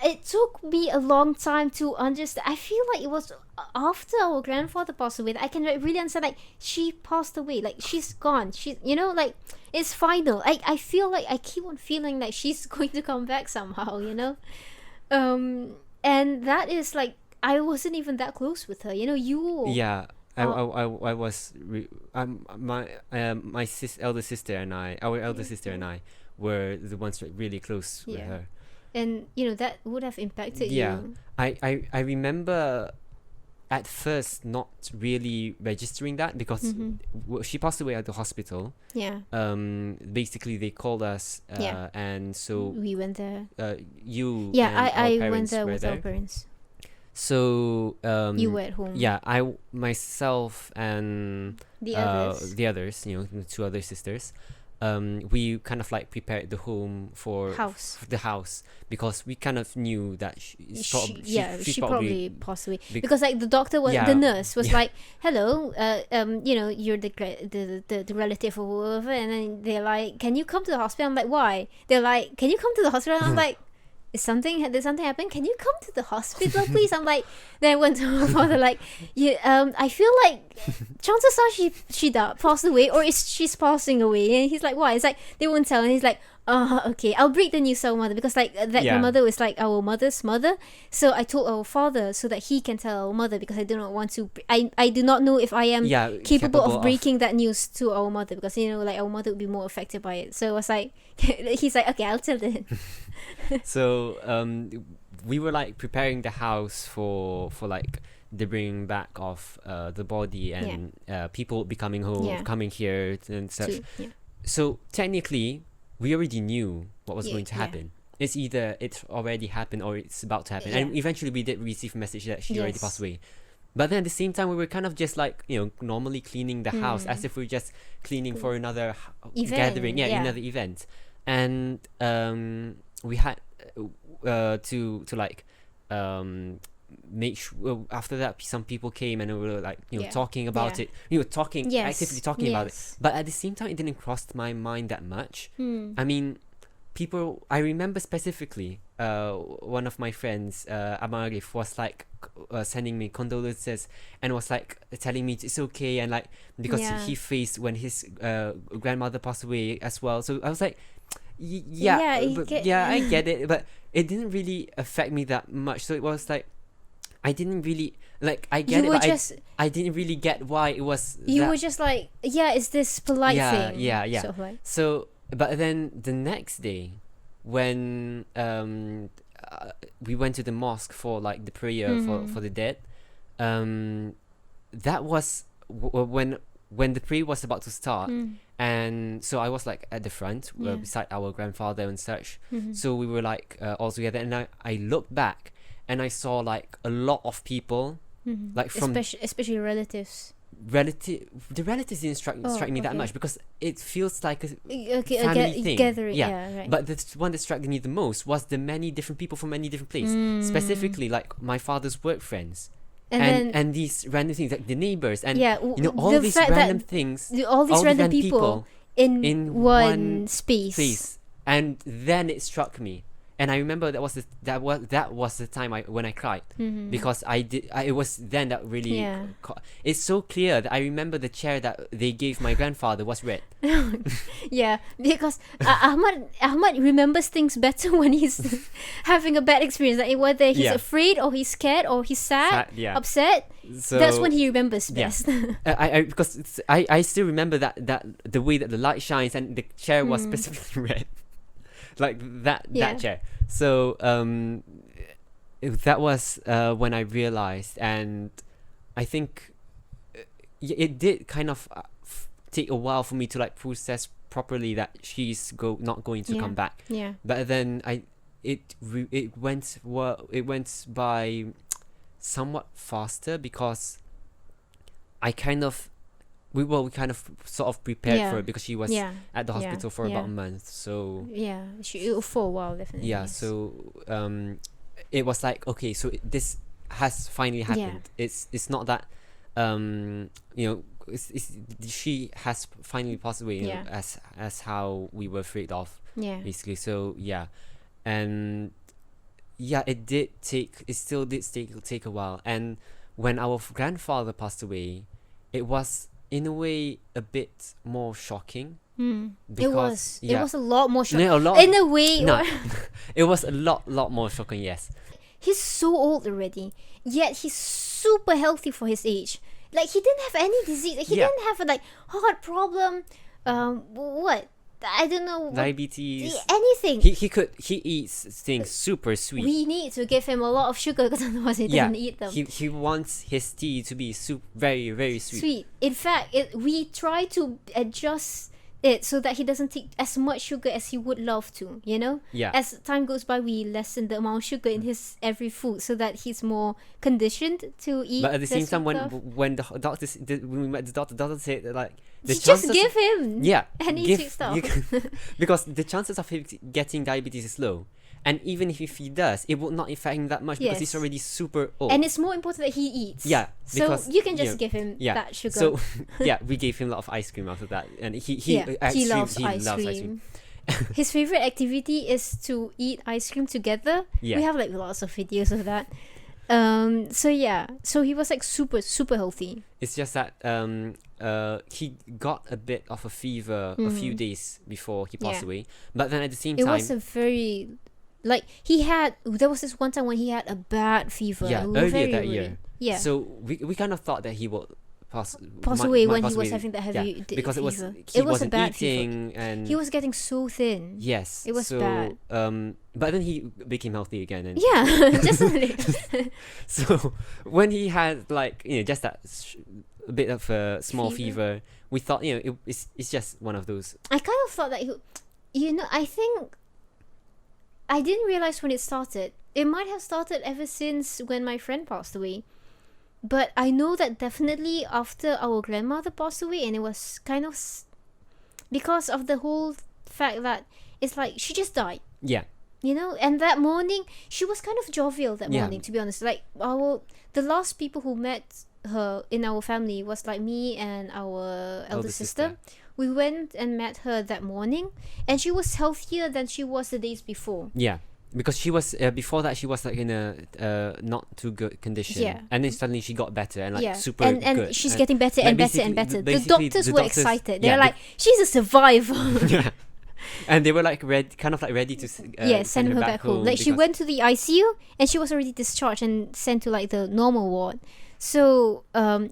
Speaker 2: it took me a long time to understand. I feel like it was after our grandfather passed away that I can really understand, like, she passed away, like she's gone, like it's final. I feel like I keep on feeling like she's going to come back somehow, and that is like, I wasn't even that close with her,
Speaker 1: I was my elder sister and I were the ones really close with her.
Speaker 2: And that would have impacted you.
Speaker 1: I remember at first not really registering that, because she passed away at the hospital. Basically they called us, and so
Speaker 2: we went there.
Speaker 1: You
Speaker 2: I went there with our parents.
Speaker 1: So
Speaker 2: you were at home.
Speaker 1: I myself and
Speaker 2: the others,
Speaker 1: the two other sisters, we kind of like prepared the home for the house, because we kind of knew that she probably passed away,
Speaker 2: because like the doctor was the nurse was like, hello, you're the relative or whatever, and then they're like, can you come to the hospital? I'm like, why? They're like, can you come to the hospital? I'm like, did something happen? Can you come to the hospital, please? I'm like, then I went to my father, like, I feel like chances are she passed away, or she's passing away. And he's like, why? It's like they won't tell. And he's like, okay, I'll break the news to our mother, because like my mother was like our mother's mother. So I told our father so that he can tell our mother, because I do not want to. I do not know if I am capable of breaking that news to our mother, because like our mother would be more affected by it. So I was like, he's like, okay, I'll tell them.
Speaker 1: So we were like preparing the house for like the bringing back of the body, and people be coming home, coming here and such. So technically we already knew what was going to happen. It's either it's already happened or it's about to happen. And eventually we did receive a message that she already passed away. But then at the same time, we were kind of just like, normally cleaning the house, as if we were just cleaning for another gathering, another event. And we had to like make sure. After that, some people came and we were like, talking about it. Actively talking about it. But at the same time, it didn't cross my mind that much. I mean, people. I remember specifically, one of my friends, Amarif, was like sending me condolences and was like telling me it's okay, and like because he faced when his grandmother passed away as well. So I was like, I get it, but it didn't really affect me that much. So it was like, I didn't really like. I get
Speaker 2: You
Speaker 1: it,
Speaker 2: were
Speaker 1: but
Speaker 2: just
Speaker 1: I didn't really get why it was.
Speaker 2: you
Speaker 1: that,
Speaker 2: were just like, yeah, it's this polite
Speaker 1: yeah,
Speaker 2: thing.
Speaker 1: yeah, yeah.
Speaker 2: Sort of like.
Speaker 1: So, but then the next day, when we went to the mosque for like the prayer for the dead, that was when the prayer was about to start, and so I was like at the front beside our grandfather and such. So we were like all together, and I looked back and I saw like a lot of people, like from
Speaker 2: especially relatives.
Speaker 1: The relatives didn't strike me that much, because it feels like a family thing.
Speaker 2: Gathering.
Speaker 1: Yeah,
Speaker 2: Yeah, right.
Speaker 1: but the one that struck me the most was the many different people from many different places, specifically like my father's work friends, and these random things like the neighbors, and all these random things,
Speaker 2: all these random people in one
Speaker 1: space. And then it struck me, and I remember that was the time when I cried, because it was then that really it's so clear that I remember the chair that they gave my grandfather was red.
Speaker 2: Yeah, because Ahmad remembers things better when he's having a bad experience, like whether he's afraid or he's scared or he's sad, upset. So that's when he remembers best.
Speaker 1: Because I still remember that the way that the light shines, and the chair was specifically red. Like that chair. So that was when I realized, and I think it did kind of take a while for me to like process properly that she's not going to come back.
Speaker 2: Yeah.
Speaker 1: But then it went by somewhat faster, because we kind of sort of prepared for it, because she was at the hospital for about a month. So
Speaker 2: for a while, definitely.
Speaker 1: Yeah.
Speaker 2: Yes.
Speaker 1: So it was like, okay, so this has finally happened. It's not that she has finally passed away, as how we were afraid of. Yeah. Basically. So and it still did take a while. And when our grandfather passed away, it was in a way a bit more shocking.
Speaker 2: Because it was a lot more shocking.
Speaker 1: In
Speaker 2: a way.
Speaker 1: No, it was a lot more shocking. Yes.
Speaker 2: He's so old already, yet he's super healthy for his age. Like, he didn't have any disease. He didn't have a heart problem. What? I don't know.
Speaker 1: Diabetes.
Speaker 2: Anything.
Speaker 1: He eats things super sweet.
Speaker 2: We need to give him a lot of sugar, because otherwise he doesn't eat them.
Speaker 1: He wants his tea to be very, very sweet.
Speaker 2: In fact, we try to adjust it so that he doesn't take as much sugar as he would love to,
Speaker 1: Yeah.
Speaker 2: As time goes by, we lessen the amount of sugar in his every food, so that he's more conditioned to eat.
Speaker 1: But at the same time, when we met the doctor said that, like,
Speaker 2: just give him any sweet stuff.
Speaker 1: Because the chances of him getting diabetes is low. And even if he does, it will not affect him that much, because he's already super old.
Speaker 2: And it's more important that he eats.
Speaker 1: Yeah. Because,
Speaker 2: so you can just give him that sugar.
Speaker 1: So we gave him a lot of ice cream after that, and he loves ice cream.
Speaker 2: His favorite activity is to eat ice cream together. Yeah. We have like lots of videos of that. So he was like super healthy.
Speaker 1: It's just that he got a bit of a fever a few days before he passed away, but then at the same time,
Speaker 2: it was a very there was this one time when he had a bad fever.
Speaker 1: Earlier that year. Yeah. So we kind of thought that he would pass
Speaker 2: away when he was having that heavy
Speaker 1: because
Speaker 2: fever.
Speaker 1: It was
Speaker 2: a bad
Speaker 1: eating
Speaker 2: fever.
Speaker 1: and
Speaker 2: he was getting so thin.
Speaker 1: Yes.
Speaker 2: It was bad.
Speaker 1: But then he became healthy again. And
Speaker 2: just a little.
Speaker 1: So when he had just that a bit of a small fever, we thought it's just one of those.
Speaker 2: I kind of thought that I think I didn't realize when it started. It might have started ever since when my friend passed away. But I know that definitely after our grandmother passed away, and it was kind of because of the whole fact that it's like she just died.
Speaker 1: Yeah.
Speaker 2: And that morning she was kind of jovial that morning, to be honest. Like the last people who met her in our family was like me and our elder sister. We went and met her that morning, and she was healthier than she was the days before.
Speaker 1: Yeah. Because she was before that she was like in a not too good condition, and then suddenly she got better and super
Speaker 2: and
Speaker 1: good.
Speaker 2: She's getting better and better and better. The doctors were excited. They're like, she's a survivor.
Speaker 1: And they were like kind of like ready to
Speaker 2: Send her back home. Like she went to the ICU and she was already discharged and sent to like the normal ward. So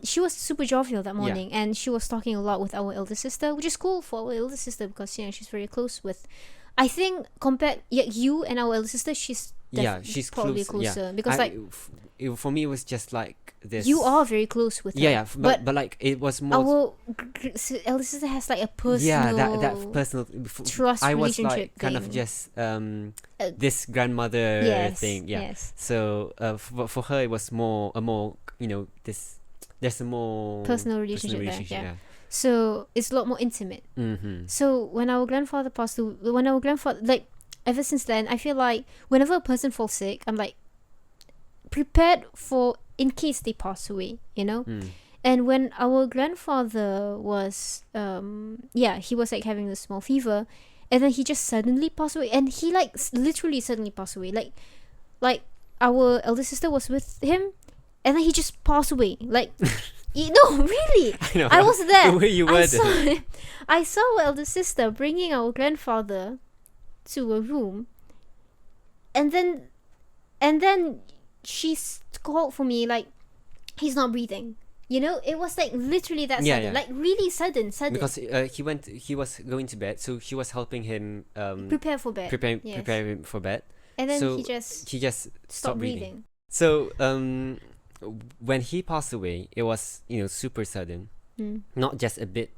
Speaker 2: she was super jovial that morning, and she was talking a lot with our elder sister, which is cool for our elder sister because she's very close with. I think compared you and our elder sister, she's probably closer because
Speaker 1: for me it was just like this.
Speaker 2: You are very close with her.
Speaker 1: But like it was more.
Speaker 2: Our elder sister has like a personal.
Speaker 1: that personal
Speaker 2: trust
Speaker 1: I was
Speaker 2: relationship
Speaker 1: like kind of just this grandmother thing. Yeah.
Speaker 2: Yes.
Speaker 1: So for her it was more there's a more
Speaker 2: personal relationship there. Yeah. So it's a lot more intimate.
Speaker 1: Mm-hmm.
Speaker 2: So when our grandfather passed away, like ever since then, I feel like whenever a person falls sick, I'm like prepared for in case they pass away, And when our grandfather was he was like having a small fever, and then he just suddenly passed away, and he like literally suddenly passed away. Like our elder sister was with him, and then he just passed away. Like no, really. I was there.
Speaker 1: The way you worded it.
Speaker 2: I saw our elder sister bringing our grandfather to a room, and then she called for me like, he's not breathing. It was like literally that sudden, like really sudden.
Speaker 1: Because he was going to bed, so she was helping him
Speaker 2: prepare for bed.
Speaker 1: Prepare him for bed.
Speaker 2: And then
Speaker 1: so
Speaker 2: he just
Speaker 1: stopped breathing. So when he passed away, it was super sudden, not just a bit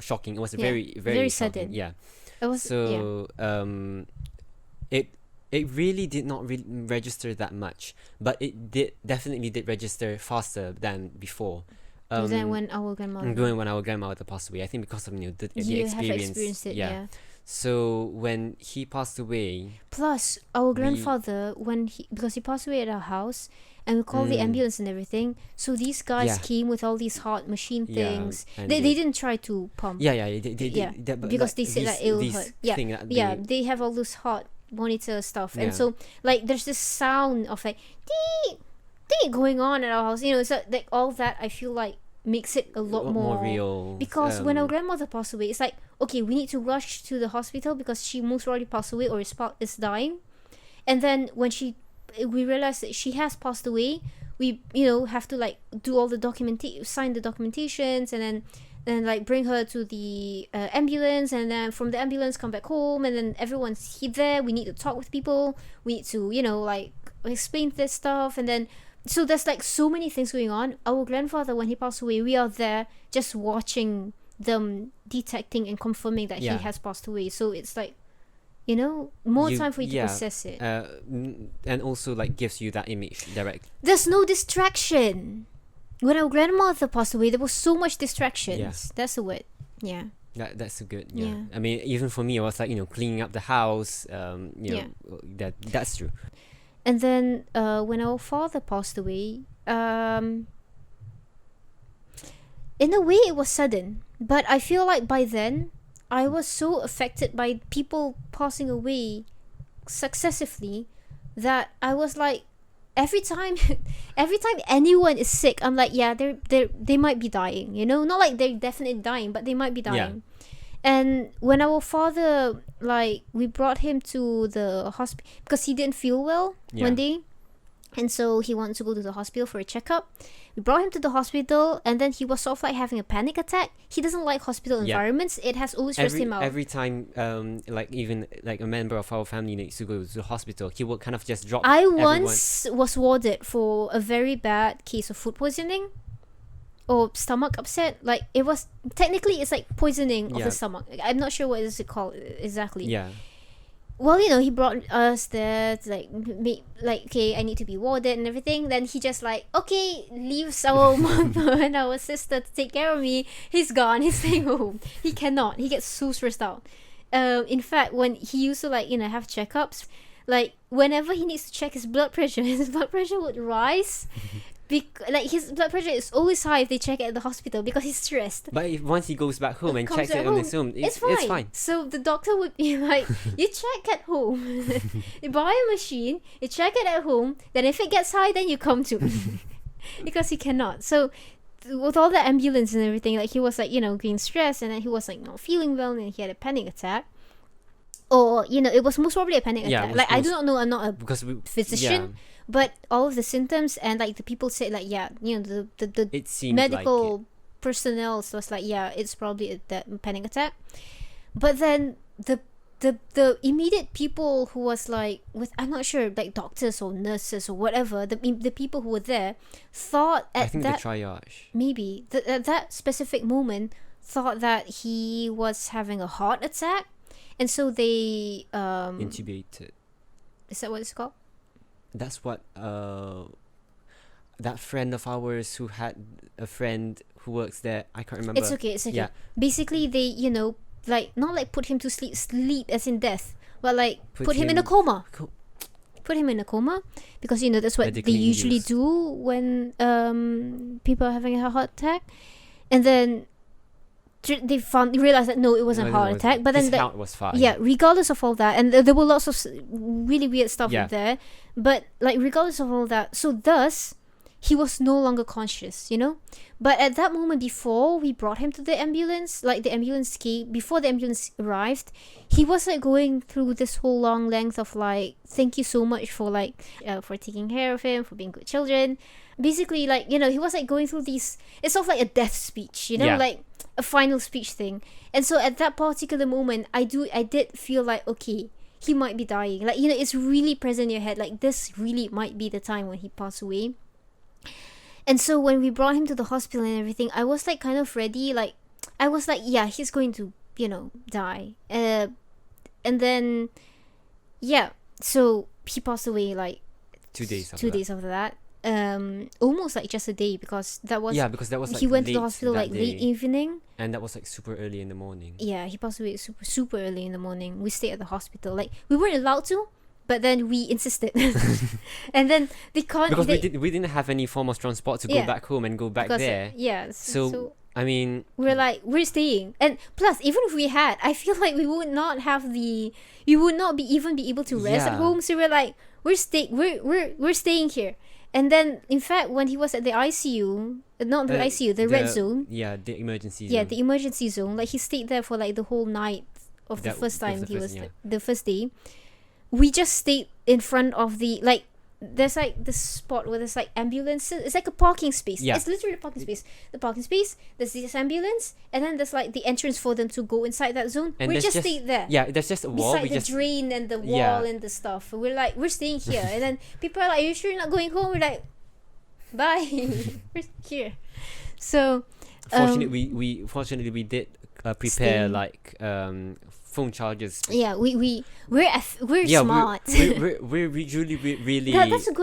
Speaker 1: shocking. It was very very
Speaker 2: sudden.
Speaker 1: Yeah.
Speaker 2: It was
Speaker 1: it really did not register that much, but it definitely did register faster than before.
Speaker 2: Than when our
Speaker 1: grandmother passed away. I think because of the experience.
Speaker 2: Have experienced it, yeah.
Speaker 1: So when he passed away,
Speaker 2: plus our grandfather, because he passed away at our house, and we called the ambulance and everything. So these guys came with all these heart machine things. They didn't try to pump. Because they said that it will hurt. They have all those heart monitor stuff, and so like there's this sound of like dee going on at our house. So like all that I feel like makes it a lot more
Speaker 1: real.
Speaker 2: Because when our grandmother passed away, it's like, okay, we need to rush to the hospital because she most probably passed away or is dying. And then when we realized that she has passed away, we have to like do all the sign the documentations, and then like bring her to the ambulance, and then from the ambulance come back home, and then everyone's there. We need to talk with people. We need to like explain this stuff, and then so there's like so many things going on. Our grandfather, when he passed away, we are there just watching them detecting and confirming that he has passed away. So it's like, more time for you to process it.
Speaker 1: And also like gives you that image direct.
Speaker 2: There's no distraction. When our grandmother passed away, there was so much distractions.
Speaker 1: Yeah.
Speaker 2: That's the word. Yeah.
Speaker 1: That's a good. Yeah. I mean, even for me, I was like cleaning up the house. That's true.
Speaker 2: And then when our father passed away, in a way it was sudden, but I feel like by then I was so affected by people passing away successively that I was like, every time anyone is sick, I'm like, they might be dying, not like they're definitely dying, but they might be dying. And when our father, like, we brought him to the hospital because he didn't feel well one day, and so he wanted to go to the hospital for a checkup. We brought him to the hospital, and then he was sort of like having a panic attack. He doesn't like hospital environments. It has always stressed him out.
Speaker 1: Every time, like even like a member of our family needs to go to the hospital, he will kind of just drop.
Speaker 2: I once was warded for a very bad case of food poisoning or stomach upset. Like it was technically, it's like poisoning of the stomach. I'm not sure what is it called exactly.
Speaker 1: Yeah.
Speaker 2: Well, he brought us there to like, okay, I need to be warded and everything. Then he just like, okay, leaves our mother and our sister to take care of me. He's gone. He's staying home. He cannot. He gets so stressed out. In fact, when he used to like, have checkups, like whenever he needs to check his blood pressure would rise. His blood pressure is always high if they check it at the hospital because he's stressed.
Speaker 1: But once he goes back home and checks it on his own, it's fine.
Speaker 2: So the doctor would be like, you check at home. You buy a machine, you check it at home, then if it gets high, then you come to me. Because he cannot. So with all the ambulance and everything, like he was like, getting stressed, and then he was like not feeling well, and he had a panic attack. Or, it was most probably a panic attack. Like, I do not know, I'm not a physician, but all of the symptoms, and like the people said, like, the
Speaker 1: it seemed
Speaker 2: medical
Speaker 1: like
Speaker 2: personnel was like, it's probably that panic attack. But then the immediate people who was like, I'm not sure, like doctors or nurses or whatever, the people who were there thought
Speaker 1: I
Speaker 2: at
Speaker 1: think
Speaker 2: that
Speaker 1: the triage.
Speaker 2: maybe at that specific moment thought that he was having a heart attack, and so they
Speaker 1: Intubated.
Speaker 2: Is that what it's called?
Speaker 1: That's what that friend of ours who had a friend who works there. I can't remember.
Speaker 2: It's okay.
Speaker 1: Yeah.
Speaker 2: Basically, they like not like put him to sleep as in death, but like put him in a
Speaker 1: him-
Speaker 2: coma. Put him in a coma, because that's what they
Speaker 1: Medically
Speaker 2: usually
Speaker 1: induced.
Speaker 2: do when people are having a heart attack, and then they realized that no, it wasn't a heart attack. But then
Speaker 1: his heart was fine.
Speaker 2: yeah, regardless of all that, and there were lots of really weird stuff
Speaker 1: Yeah.
Speaker 2: in there, but like regardless of all that, so thus he was no longer conscious, but at that moment before we brought him to the ambulance, like the ambulance came before the ambulance arrived, he was like going through this whole long length of like, thank you so much for like for taking care of him, for being good children, basically, like, he was like going through these, it's sort of like a death speech,
Speaker 1: Yeah.
Speaker 2: like a final speech thing. And so at that particular moment, I did feel like, okay, he might be dying, like, it's really present in your head, like this really might be the time when he passed away. And so when we brought him to the hospital and everything, I was like kind of ready, like I was like, yeah, he's going to die, and then so he passed away like
Speaker 1: 2 days.
Speaker 2: two days after that, almost like just a day, because that was
Speaker 1: because that was like
Speaker 2: he went to the
Speaker 1: late
Speaker 2: hospital
Speaker 1: that
Speaker 2: like late
Speaker 1: day,
Speaker 2: evening.
Speaker 1: and that was like super early in the morning.
Speaker 2: Yeah, he passed away super early in the morning. We stayed at the hospital, like we weren't allowed to, but then we insisted. And then they can't,
Speaker 1: Because we didn't have any form of transport to go
Speaker 2: Yeah.
Speaker 1: back home and go back
Speaker 2: because,
Speaker 1: there.
Speaker 2: yeah,
Speaker 1: So I mean,
Speaker 2: we're like, we're staying. And plus, even if we had, I feel like we would not be even be able to rest at
Speaker 1: Yeah.
Speaker 2: home. So we're like, we're staying here. And then, in fact, when he was at the ICU, not the ICU, the red zone.
Speaker 1: Yeah, the emergency zone.
Speaker 2: Yeah, the emergency zone. Like, he stayed there for like the whole night of the
Speaker 1: That
Speaker 2: first
Speaker 1: was
Speaker 2: time
Speaker 1: the
Speaker 2: he
Speaker 1: first-
Speaker 2: was
Speaker 1: yeah.
Speaker 2: the first day. We just stayed in front of the, like, there's like this spot where there's like ambulances. It's like a parking space.
Speaker 1: Yeah.
Speaker 2: It's literally a parking space. The parking space, there's this ambulance, and then there's like the entrance for them to go inside that zone.
Speaker 1: And
Speaker 2: We
Speaker 1: there's
Speaker 2: just
Speaker 1: just-
Speaker 2: stayed there.
Speaker 1: Yeah, there's just a wall.
Speaker 2: Beside
Speaker 1: We
Speaker 2: the
Speaker 1: just
Speaker 2: drain and the wall
Speaker 1: Yeah.
Speaker 2: and the stuff. We're like, we're staying here. And then people are like, are you sure you're not going home? We're like, bye. We're here. So,
Speaker 1: fortunately we did prepare
Speaker 2: Stay.
Speaker 1: like phone chargers.
Speaker 2: yeah, we're
Speaker 1: Yeah,
Speaker 2: smart.
Speaker 1: we're really really.
Speaker 2: That's a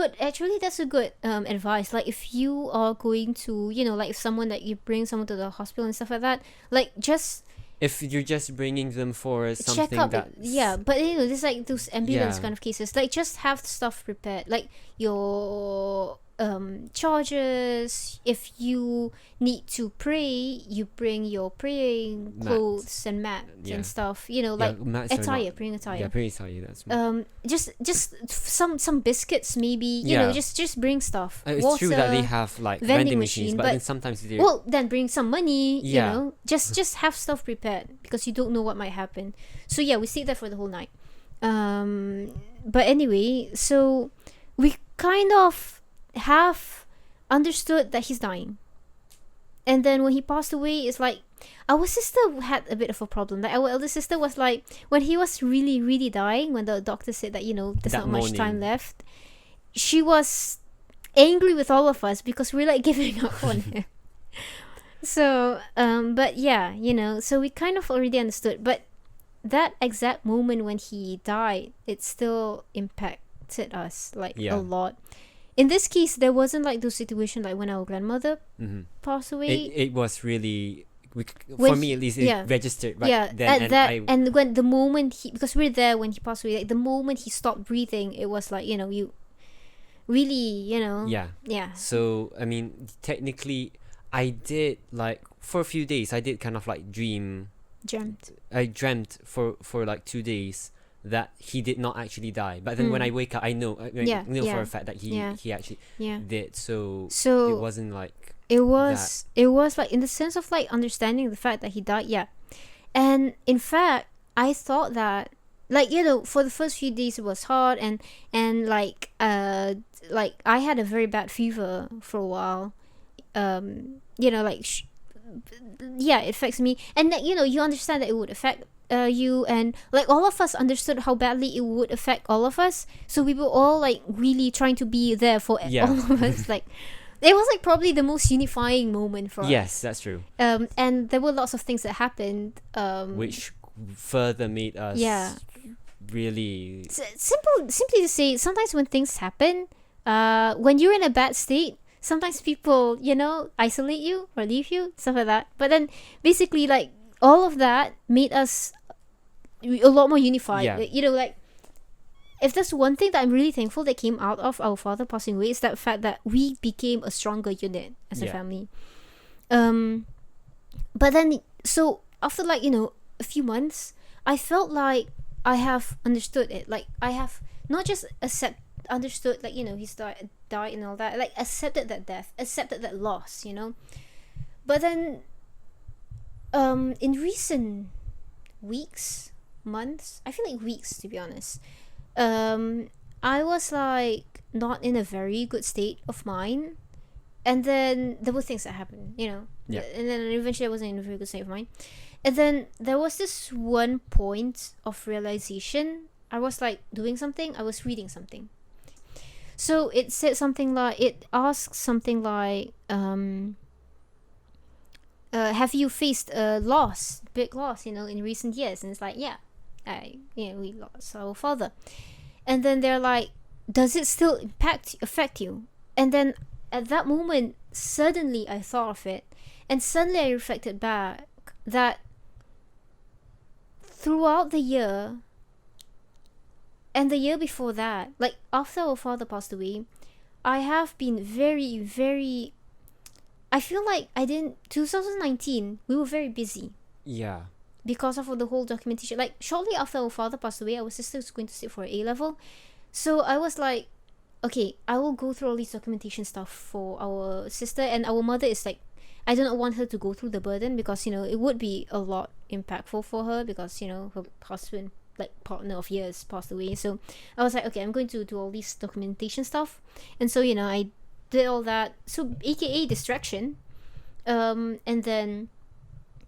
Speaker 2: good advice. Like, if you are going to, like if someone that you bring someone to the hospital and stuff like that, like just
Speaker 1: if you're just bringing them for
Speaker 2: check
Speaker 1: something
Speaker 2: up.
Speaker 1: that
Speaker 2: But there's like those ambulance
Speaker 1: Yeah.
Speaker 2: kind of cases. Like, just have stuff prepared, like your chargers. If you need to pray, you bring your praying
Speaker 1: Mats.
Speaker 2: clothes and mats
Speaker 1: Yeah.
Speaker 2: and stuff. Like
Speaker 1: mats are
Speaker 2: attire,
Speaker 1: not-
Speaker 2: praying attire.
Speaker 1: Yeah, praying attire. That's
Speaker 2: Just some biscuits, maybe.
Speaker 1: Yeah.
Speaker 2: Just bring stuff.
Speaker 1: it's
Speaker 2: Water,
Speaker 1: true that they have like
Speaker 2: vending
Speaker 1: vending
Speaker 2: machine,
Speaker 1: machines, but
Speaker 2: but-
Speaker 1: then sometimes they
Speaker 2: well, then bring some money.
Speaker 1: Yeah.
Speaker 2: Just have stuff prepared, because you don't know what might happen. So yeah, we stayed there for the whole night. But anyway, so we kind of have understood that he's dying. And then when he passed away, it's like our sister had a bit of a problem. Like, our elder sister was like, when he was really, really dying, when the doctor said that, there's
Speaker 1: That
Speaker 2: not much time
Speaker 1: morning.
Speaker 2: left, she was angry with all of us because we're like giving up on him. So, but yeah, so we kind of already understood. But that exact moment when he died, it still impacted us like
Speaker 1: Yeah.
Speaker 2: a lot. In this case, there wasn't like those situations like when our grandmother
Speaker 1: Mhm.
Speaker 2: passed away.
Speaker 1: It was really for
Speaker 2: When
Speaker 1: me
Speaker 2: he-
Speaker 1: at least it
Speaker 2: yeah.
Speaker 1: registered right
Speaker 2: yeah,
Speaker 1: then,
Speaker 2: at
Speaker 1: and
Speaker 2: that,
Speaker 1: I
Speaker 2: and when the moment he, because we're there when he passed away, like the moment he stopped breathing, it was like, you really,
Speaker 1: yeah.
Speaker 2: yeah.
Speaker 1: So I mean, technically, I did like for a few days. I did kind of like dream.
Speaker 2: Dreamt.
Speaker 1: I dreamt for like 2 days that he did not actually die. But then when I wake up, I know, for a fact that he actually did. So it wasn't like
Speaker 2: it was like in the sense of like understanding the fact that he died. Yeah, and in fact, I thought that, like, for the first few days it was hard, and like I had a very bad fever for a while. Like it affects me, and that you understand that it would affect you, and like all of us understood how badly it would affect all of us, so we were all like really trying to be there for all of us. Like it was like probably the most unifying moment for us.
Speaker 1: Yes, that's true.
Speaker 2: And there were lots of things that happened
Speaker 1: which further made us really
Speaker 2: simply to say, sometimes when things happen, when you're in a bad state, sometimes people isolate you or leave you, stuff like that. But then basically, like, all of that made us a lot more unified. Like, if there's one thing that I'm really thankful that came out of our father passing away, is that fact that we became a stronger unit as a family. But then, so after like a few months, I felt like I have understood it. Like, I have not just understood, like, he's died and all that, like, accepted that death, accepted that loss, But then in recent weeks, months, I feel like weeks, to be honest, I was like not in a very good state of mind, and then there were things that happened, and then eventually I wasn't in a very good state of mind. And then there was this one point of realization. I was like doing something, I was reading something, so it said something like, it asked something like, have you faced a big loss, in recent years? And it's like, we lost our father. And then they're like, does it still affect you? And then at that moment, suddenly I thought of it, and suddenly I reflected back that throughout the year and the year before that, like after our father passed away, I have been very, very, I feel like 2019, we were very busy.
Speaker 1: Yeah.
Speaker 2: Because of the whole documentation. Like, shortly after our father passed away, our sister was going to sit for an A-level. So I was like, okay, I will go through all these documentation stuff for our sister. And our mother is like, I do not want her to go through the burden, because, it would be a lot impactful for her, because, her husband, like partner of years, passed away. So I was like, okay, I'm going to do all these documentation stuff. And so, I did all that. So, aka distraction. And then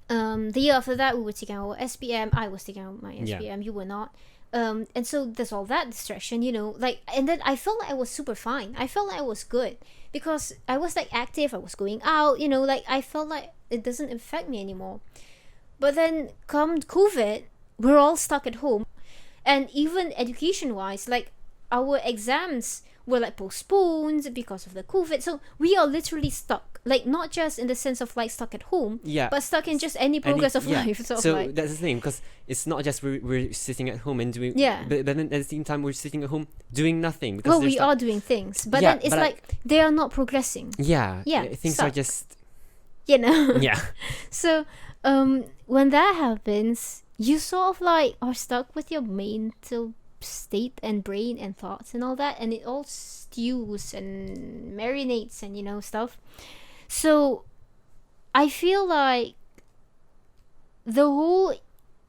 Speaker 2: the year after that, we were taking our SPM. I was taking out my SPM. You were not. And so there's all that distraction, like, and then I felt like I was super fine. I felt like I was good, because I was like active. I was going out, like I felt like it doesn't affect me anymore. But then come COVID, we're all stuck at home, and even education wise, like our exams were like postponed because of the COVID. So we are literally stuck, like not just in the sense of like stuck at home, but stuck in just any progress of life.
Speaker 1: So that's the thing, because it's not just we're sitting at home and doing, but then at the same time we're sitting at home doing nothing. Because
Speaker 2: well, we are doing things, but then it's like they are not progressing. Things
Speaker 1: stuck. Are just
Speaker 2: So when that happens, you sort of like are stuck with your mental state and brain and thoughts and all that, and it all stews and marinates and stuff. So I feel like the whole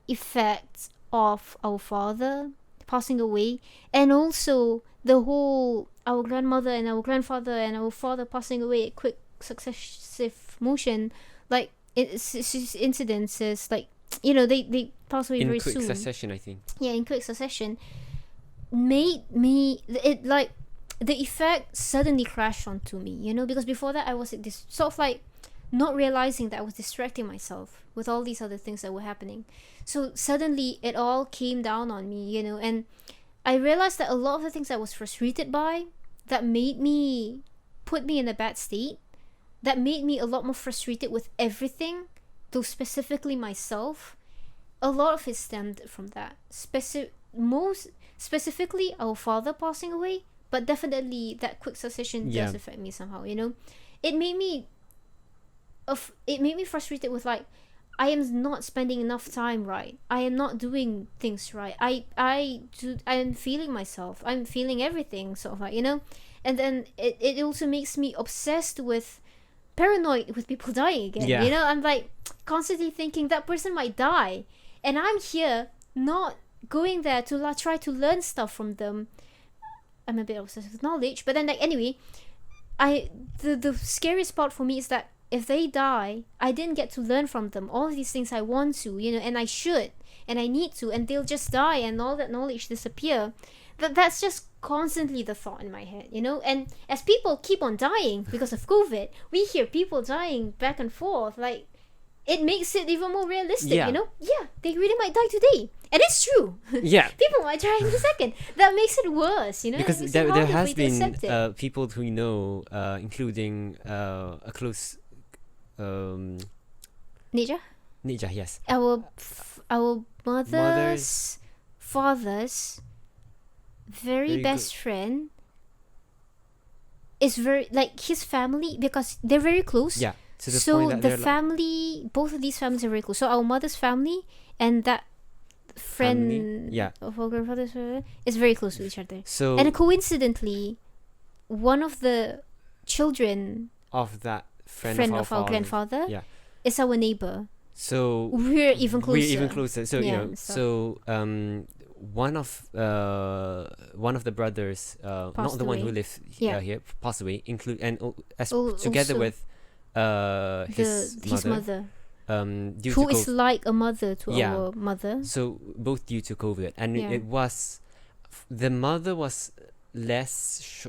Speaker 2: effect of our father passing away, and also the whole our grandmother and our grandfather and our father passing away at quick successive motion, like it's incidences, like they pass away very soon.
Speaker 1: In quick succession, I think.
Speaker 2: Yeah, in quick succession, made me it like the effect suddenly crashed onto me, because before that I was this sort of like not realizing that I was distracting myself with all these other things that were happening. So suddenly it all came down on me, and I realized that a lot of the things I was frustrated by, that put me in a bad state, that made me a lot more frustrated with everything, though specifically myself, a lot of it stemmed from that. Most specifically our father passing away, but definitely that quick succession does affect me somehow. It made me frustrated with, like, I am not spending enough time right. I am not doing things right. I'm feeling myself. I'm feeling everything, sort of like, And then it also makes me obsessed with, paranoid with people dying again.
Speaker 1: Yeah.
Speaker 2: I'm like constantly thinking that person might die, and I'm here not going there to try to learn stuff from them. I'm a bit obsessed with knowledge, but then like anyway, the scariest part for me is that if they die, I didn't get to learn from them all of these things I want to, and I should, and I need to, and they'll just die and all that knowledge disappear. That's just constantly the thought in my head, And as people keep on dying because of COVID, we hear people dying back and forth. Like, it makes it even more realistic,
Speaker 1: Yeah.
Speaker 2: Yeah, they really might die today. And it's true.
Speaker 1: Yeah.
Speaker 2: People might die in a second. That makes it worse,
Speaker 1: Because
Speaker 2: It makes it
Speaker 1: there
Speaker 2: harder for
Speaker 1: has
Speaker 2: you to accept it.
Speaker 1: been people who we know, including a close
Speaker 2: Ninja?
Speaker 1: Ninja, yes.
Speaker 2: Our mother's
Speaker 1: Mother's-
Speaker 2: father's very
Speaker 1: Very
Speaker 2: best friend is very, like, his family, because they're very close.
Speaker 1: Yeah. To the
Speaker 2: So
Speaker 1: point that
Speaker 2: the
Speaker 1: they're
Speaker 2: family, both of these families are very close. So our mother's family and that friend
Speaker 1: Family, yeah.
Speaker 2: of our grandfather's is very close to each other.
Speaker 1: So
Speaker 2: And coincidentally, one of the children
Speaker 1: of that friend,
Speaker 2: friend
Speaker 1: of
Speaker 2: of our
Speaker 1: father,
Speaker 2: grandfather
Speaker 1: yeah.
Speaker 2: is our neighbor.
Speaker 1: So
Speaker 2: We're even closer.
Speaker 1: we're even closer. So
Speaker 2: Yeah,
Speaker 1: so one of the brothers, not
Speaker 2: Passed
Speaker 1: the one who
Speaker 2: away.
Speaker 1: lives
Speaker 2: Yeah.
Speaker 1: here, passed away. Together
Speaker 2: Also
Speaker 1: with
Speaker 2: his mother,
Speaker 1: due
Speaker 2: who
Speaker 1: to
Speaker 2: is
Speaker 1: COVID.
Speaker 2: like a mother to
Speaker 1: Yeah.
Speaker 2: our mother.
Speaker 1: So both due to COVID, and
Speaker 2: Yeah.
Speaker 1: it was the mother was less.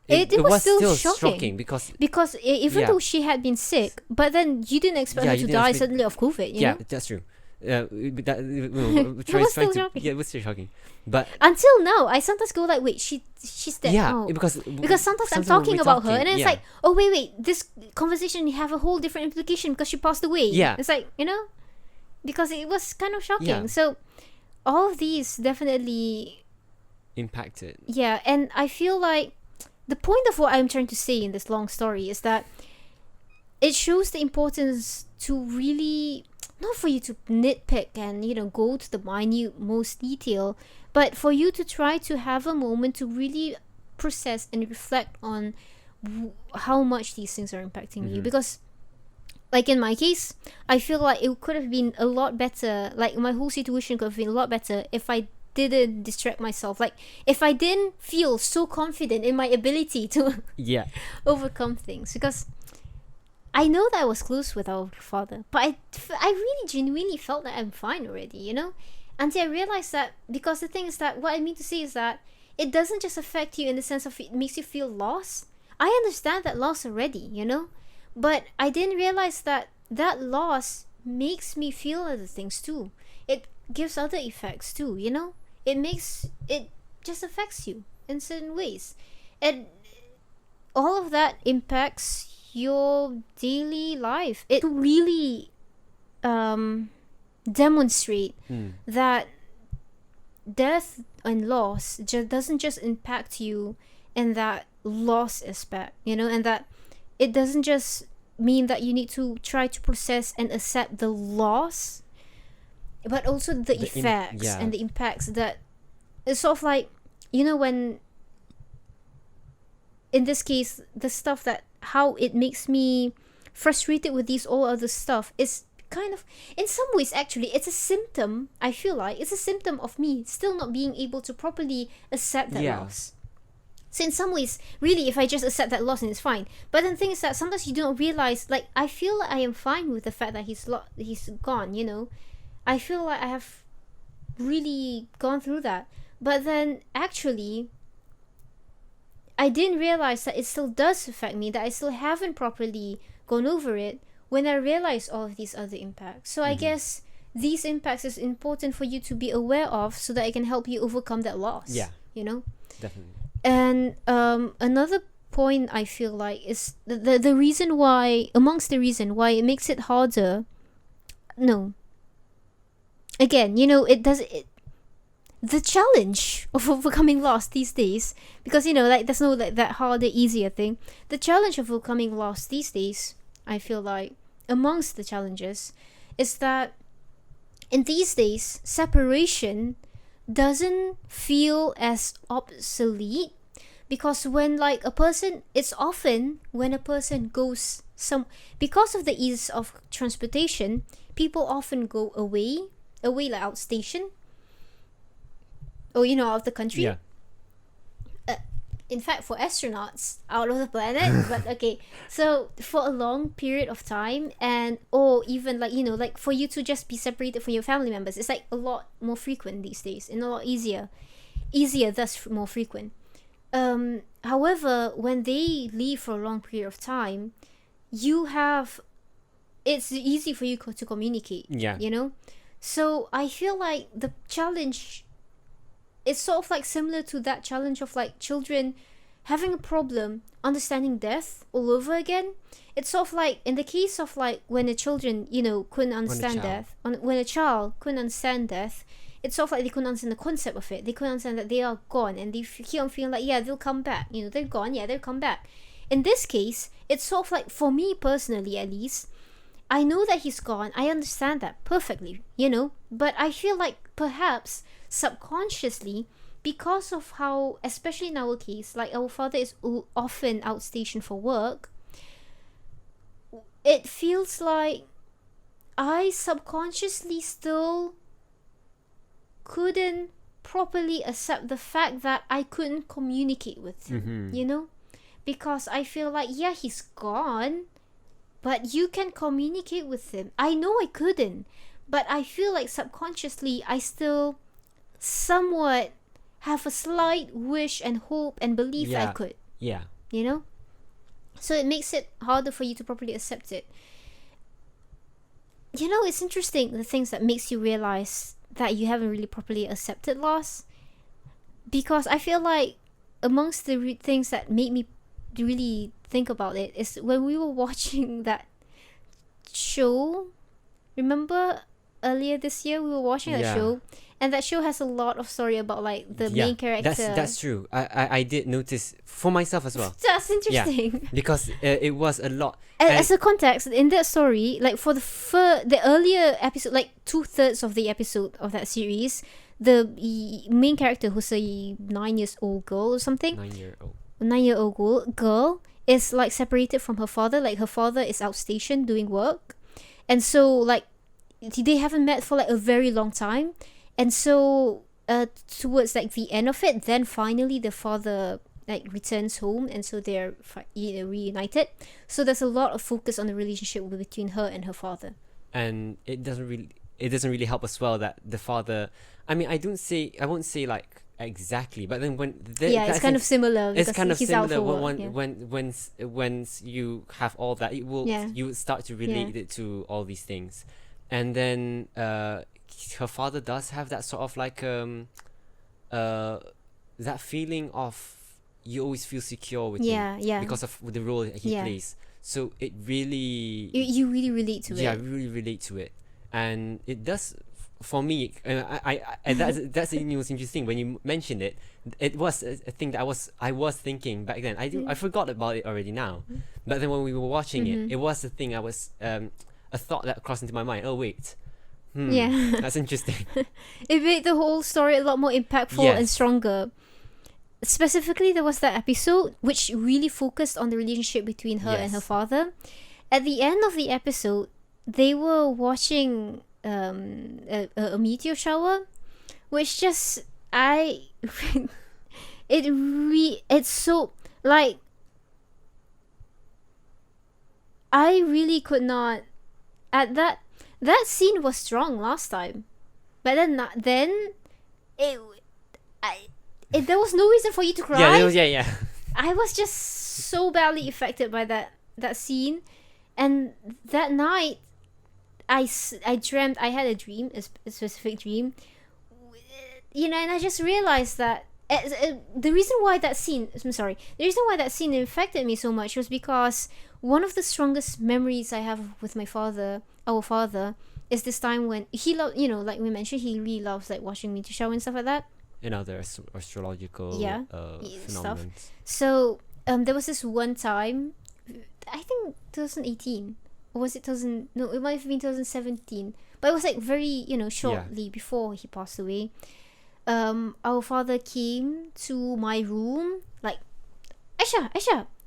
Speaker 2: It was still shocking.
Speaker 1: shocking because
Speaker 2: Because even
Speaker 1: Yeah.
Speaker 2: though she had been sick, but then you didn't expect
Speaker 1: Yeah,
Speaker 2: her
Speaker 1: you
Speaker 2: to
Speaker 1: didn't
Speaker 2: die
Speaker 1: expect-
Speaker 2: suddenly of COVID,
Speaker 1: yeah,
Speaker 2: know?
Speaker 1: that's true. But that,
Speaker 2: It was still shocking.
Speaker 1: Yeah, it was still shocking. But
Speaker 2: Until now, I sometimes go like, wait, she's dead.
Speaker 1: yeah,
Speaker 2: Oh.
Speaker 1: because
Speaker 2: Because sometimes I'm
Speaker 1: when
Speaker 2: talking
Speaker 1: we're
Speaker 2: about her,
Speaker 1: talking,
Speaker 2: and then it's
Speaker 1: yeah.
Speaker 2: like, oh wait, this conversation have a whole different implication because she passed away.
Speaker 1: Yeah.
Speaker 2: It's like, because it was kind of shocking.
Speaker 1: Yeah.
Speaker 2: So all of these definitely,
Speaker 1: impacted.
Speaker 2: yeah, and I feel like the point of what I'm trying to say in this long story is that it shows the importance to really, not for you to nitpick and go to the minute most detail, but for you to try to have a moment to really process and reflect on how much these things are impacting you.
Speaker 1: Mhm.
Speaker 2: Because like in my case, I feel like it could have been a lot better, like my whole situation could have been a lot better if I didn't distract myself, like if I didn't feel so confident in my ability to
Speaker 1: Yeah,
Speaker 2: overcome things. Because I know that I was close with our father, but I really genuinely felt that I'm fine already, until I realized that, because the thing is that what I mean to say is that it doesn't just affect you in the sense of it makes you feel lost. I understand that loss already, but I didn't realize that that loss makes me feel other things too. It gives other effects too, it just affects you in certain ways, and all of that impacts your daily life. It really demonstrate that death and loss doesn't just impact you in that loss aspect, and that it doesn't just mean that you need to try to process and accept the loss, but also the effects
Speaker 1: yeah.
Speaker 2: and the impacts that it's sort of like, when in this case the stuff that how it makes me frustrated with these all other stuff is kind of, in some ways actually, it's a symptom. I feel like it's a symptom of me still not being able to properly accept that
Speaker 1: Yeah.
Speaker 2: loss. So in some ways, really, if I just accept that loss, then it's fine. But then the thing is that sometimes you don't realize, like, I feel like I am fine with the fact that he's gone, I feel like I have really gone through that. But then actually, I didn't realize that it still does affect me, that I still haven't properly gone over it when I realized all of these other impacts. So I guess these impacts is important for you to be aware of so that it can help you overcome that loss.
Speaker 1: Yeah.
Speaker 2: And
Speaker 1: Definitely.
Speaker 2: another point I feel like is the reason why, amongst the reason why it makes it harder, again, the challenge of overcoming loss these days, because like there's no like that harder easier thing. The challenge of overcoming loss these days, I feel like, amongst the challenges is that in these days, separation doesn't feel as obsolete, because when like a person, it's often when a person goes because of the ease of transportation, people often go away like outstation, or out of the country.
Speaker 1: Yeah.
Speaker 2: In fact, for astronauts out of the planet. But okay, so for a long period of time, and or even like like for you to just be separated from your family members, it's like a lot more frequent these days, and a lot easier, thus more frequent. However, when they leave for a long period of time, it's easy for you to communicate.
Speaker 1: Yeah.
Speaker 2: So I feel like the challenge, it's sort of like similar to that challenge of like children having a problem understanding death all over again. It's sort of like in the case of like when the children couldn't understand death, when a child couldn't understand death, it's sort of like they couldn't understand the concept of it. They couldn't understand that they are gone, and they keep on feeling like, yeah, they'll come back, they're gone, yeah, they'll come back. In this case, it's sort of like, for me personally at least, I know that he's gone, I understand that perfectly, but I feel like perhaps subconsciously, because of how, especially in our case, like our father is often outstation for work, it feels like I subconsciously still couldn't properly accept the fact that I couldn't communicate with him, because I feel like, yeah, he's gone, but you can communicate with him. I know I couldn't, but I feel like subconsciously I still somewhat have a slight wish and hope and belief that I could.
Speaker 1: Yeah.
Speaker 2: So it makes it harder for you to properly accept it. It's interesting, the things that makes you realize that you haven't really properly accepted loss, because I feel like amongst the things that made me really think about it is when we were watching that show. Remember earlier this year we were watching that show, and that show has a lot of story about like the main character.
Speaker 1: That's true. I did notice for myself as well.
Speaker 2: That's interesting.
Speaker 1: Because it was a lot.
Speaker 2: As a context, in that story, like for the earlier episode, like 2/3 of the episode of that series, the main character, who's a 9-year-old girl or something, 9-year-old girl is like separated from her father. Like her father is outstation doing work, and so like they haven't met for like a very long time. And so towards like the end of it, then finally the father like returns home, and so they're reunited. So there's a lot of focus on the relationship between her and her father.
Speaker 1: And it doesn't really help as well that the father, I mean, I won't say like exactly, but then when
Speaker 2: it's kind of similar.
Speaker 1: It's kind of
Speaker 2: he's
Speaker 1: similar
Speaker 2: out for
Speaker 1: when you have all that, you would start to relate it to all these things. And then her father does have that sort of like that feeling of, you always feel secure with him because of the role that he plays. So it really
Speaker 2: you really relate to it.
Speaker 1: Yeah, I really relate to it, and it does for me. I and that's what's interesting when you mentioned it. It was a thing that I was thinking back then. I forgot about it already now, but then when we were watching it was a thing I was a thought that crossed into my mind. Oh wait. That's interesting.
Speaker 2: It made the whole story a lot more impactful and stronger. Specifically, there was that episode which really focused on the relationship between her and her father. At the end of the episode, they were watching a meteor shower, which just it's so like, I really could not at that scene was strong last time, but then there was no reason for you to cry. I was just so badly affected by that scene, and that night I dreamt, I had a dream, a specific dream, and I just realized that the reason why that scene affected me so much was because one of the strongest memories I have with our father, is this time when he like we mentioned, he really loves like watching meteor shower and stuff like that,
Speaker 1: and other astrological phenomena.
Speaker 2: So there was this one time, I think 2018, or was it 2000? No, it might have been 2017. But it was like very, shortly before he passed away. Our father came to my room, like, Aisha, I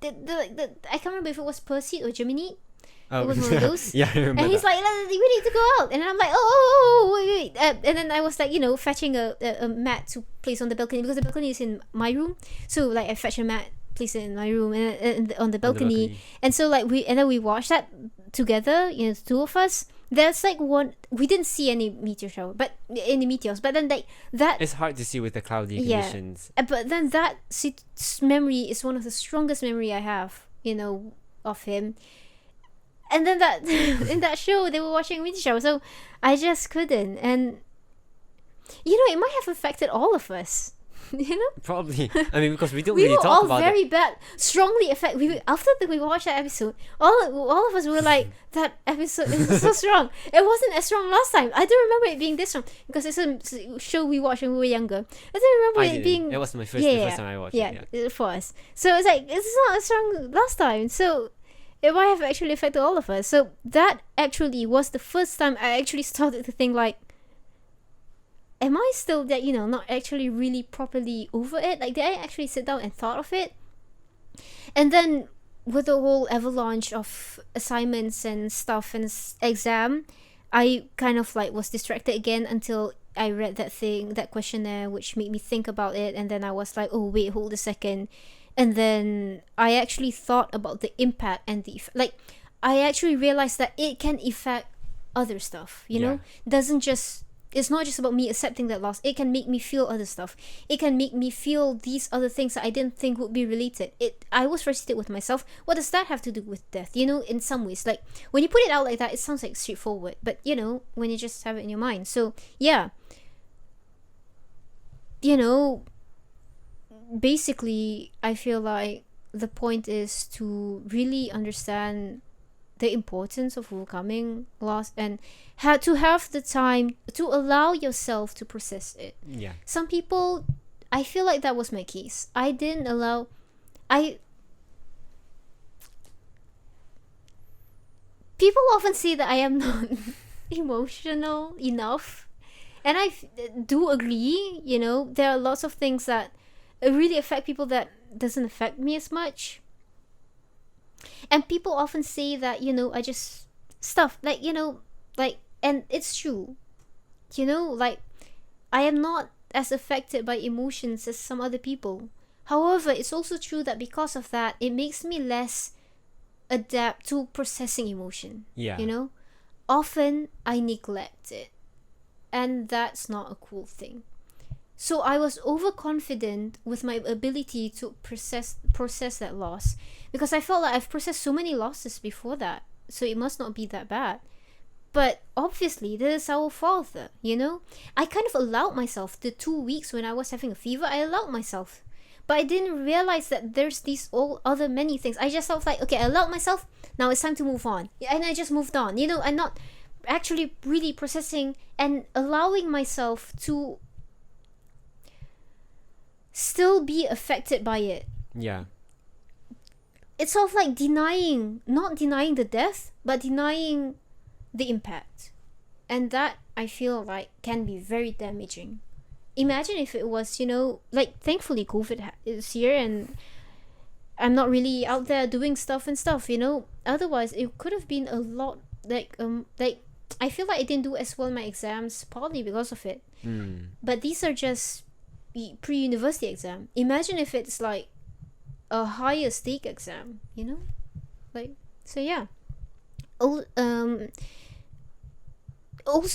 Speaker 2: can't remember if it was Percy or Gemini.
Speaker 1: Oh,
Speaker 2: it was one of those.
Speaker 1: Yeah, I remember.
Speaker 2: And he's
Speaker 1: that.
Speaker 2: like, we need to go out. And then I'm like, oh, wait. And then I was like, fetching a mat to place on the balcony, because the balcony is in my room. So like I fetch a mat, place it in my room and on the balcony. And so like we watched that together, the two of us. There's like we didn't see any meteor shower, but any meteors. But then like that,
Speaker 1: it's hard to see with the cloudy conditions.
Speaker 2: But then that memory is one of the strongest memory I have, of him. And then that in that show they were watching meteor shower, so I just couldn't. And it might have affected all of us.
Speaker 1: Probably. I mean, because we don't
Speaker 2: we
Speaker 1: really
Speaker 2: were
Speaker 1: talk
Speaker 2: all
Speaker 1: about
Speaker 2: very
Speaker 1: it.
Speaker 2: bad, strongly affected. After we watched that episode, all of us were like, that episode is so strong. It wasn't as strong last time. I don't remember it being this strong, because it's a show we watched when we were younger. I don't remember it being.
Speaker 1: It was the first time I watched it.
Speaker 2: Yeah, for us. So it's like, it's not as strong last time. So it might have actually affected all of us. So that actually was the first time I actually started to think like, am I still that, not actually really properly over it? Like, did I actually sit down and thought of it? And then with the whole avalanche of assignments and stuff and exam, I kind of like was distracted again until I read that questionnaire, which made me think about it. And then I was like, oh wait, hold a second. And then I actually thought about the impact and like I actually realized that it can affect other stuff, it's not just about me accepting that loss. It can make me feel other stuff. It can make me feel these other things that I didn't think would be related. I was frustrated with myself. What does that have to do with death? In some ways, like when you put it out like that, it sounds like straightforward, but when you just have it in your mind. So yeah, basically I feel like the point is to really understand the importance of overcoming loss and to have the time to allow yourself to process it.
Speaker 1: Yeah.
Speaker 2: Some people, I feel like that was my case. I didn't allow. People often say that I am not emotional enough, and I do agree. There are lots of things that really affect people that doesn't affect me as much. And people often say that, I just stuff like, and it's true. Like I am not as affected by emotions as some other people. However, it's also true that because of that, it makes me less adapt to processing emotion.
Speaker 1: Yeah.
Speaker 2: Often I neglect it. And that's not a cool thing. So I was overconfident with my ability to process that loss, because I felt like I've processed so many losses before that, so it must not be that bad. But obviously, this is our father, I kind of allowed myself the 2 weeks when I was having a fever. I allowed myself, but I didn't realize that there's these all other many things. I just felt like, okay, I allowed myself. Now it's time to move on, and I just moved on. I'm not actually really processing and allowing myself to still be affected by it.
Speaker 1: Yeah.
Speaker 2: It's sort of like not denying the death, but denying the impact. And that, I feel like, can be very damaging. Imagine if it was, like, thankfully COVID is here and I'm not really out there doing stuff. Otherwise it could have been a lot, like I feel like I didn't do as well in my exams, partly because of it. But these are just pre-university exam. Imagine if it's like a higher stake exam, like, so yeah. Also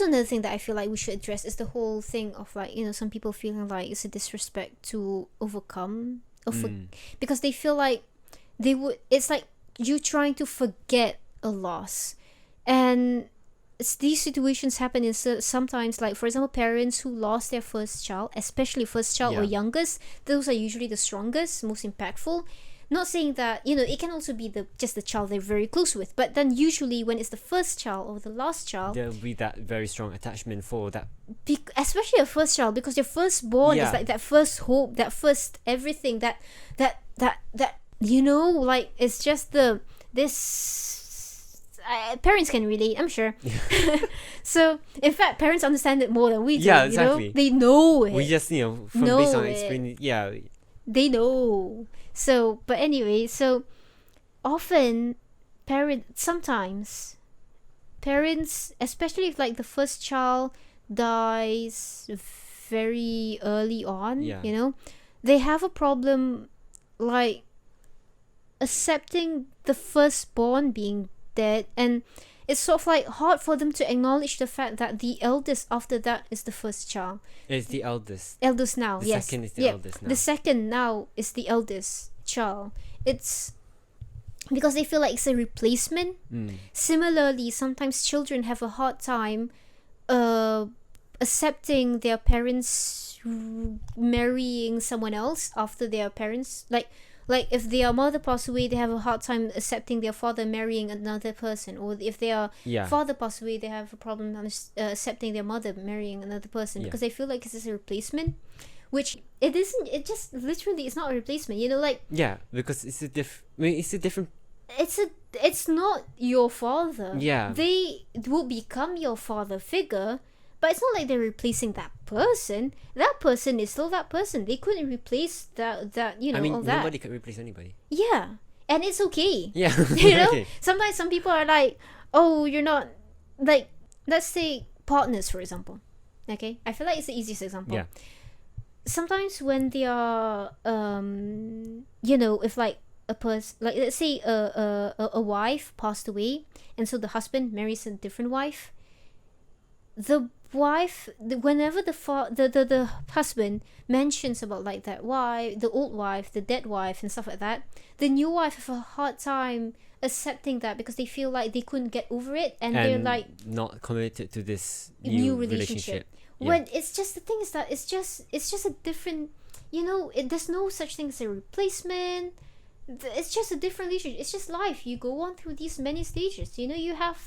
Speaker 2: another thing that I feel like we should address is the whole thing of like, some people feeling like it's a disrespect to overcome because they feel like it's like you trying to forget a loss. And these situations happen in sometimes, like, for example, parents who lost their first child, especially first child or youngest. Those are usually the strongest, most impactful. Not saying that, it can also be just the child they're very close with, but then usually when it's the first child or the last child,
Speaker 1: there'll be that very strong attachment for that.
Speaker 2: Especially a first child, because your firstborn is like that first hope, that first everything, that like, it's just this, parents can relate, I'm sure. So in fact, parents understand it more than we do.
Speaker 1: Yeah, exactly.
Speaker 2: You know? They know it.
Speaker 1: We just, from
Speaker 2: Know
Speaker 1: based on
Speaker 2: it.
Speaker 1: experience, yeah.
Speaker 2: They know. So, but anyway, so often sometimes parents, especially if like the first child dies very early on,
Speaker 1: Yeah.
Speaker 2: they have a problem like accepting the firstborn being dead, and it's sort of like hard for them to acknowledge the fact that the eldest after that is the first child.
Speaker 1: It's the eldest.
Speaker 2: Eldest now,
Speaker 1: The
Speaker 2: yes.
Speaker 1: second is the eldest now.
Speaker 2: The second now is the eldest child. It's because they feel like it's a replacement. Similarly, sometimes children have a hard time accepting their parents marrying someone else after their parents. Like if their mother passed away, they have a hard time accepting their father marrying another person. Or if their father passed away, they have a problem accepting their mother marrying another person, because they feel like it's just a replacement, which it isn't. It just literally, it's not a replacement.
Speaker 1: Yeah, because it's a different.
Speaker 2: It's not your father.
Speaker 1: Yeah.
Speaker 2: They will become your father figure, but it's not like they're replacing that person. That person is still that person. They couldn't replace that
Speaker 1: I mean,
Speaker 2: all that.
Speaker 1: nobody could replace anybody.
Speaker 2: Yeah. And it's okay.
Speaker 1: Yeah. Okay.
Speaker 2: Sometimes some people are like, oh, you're not, like, let's say partners, for example. Okay? I feel like it's the easiest example.
Speaker 1: Yeah.
Speaker 2: Sometimes when they are, if like a person, like let's say a wife passed away, and so the husband marries a different wife, the wife, whenever the husband mentions about like that wife, the old wife, the dead wife and stuff like that, the new wife have a hard time accepting that, because they feel like they couldn't get over it, and they're like
Speaker 1: not committed to this
Speaker 2: new
Speaker 1: relationship. Yeah.
Speaker 2: When it's just, the thing is that it's just a different, there's no such thing as a replacement. It's just a different relationship. It's just life. You go on through these many stages. You have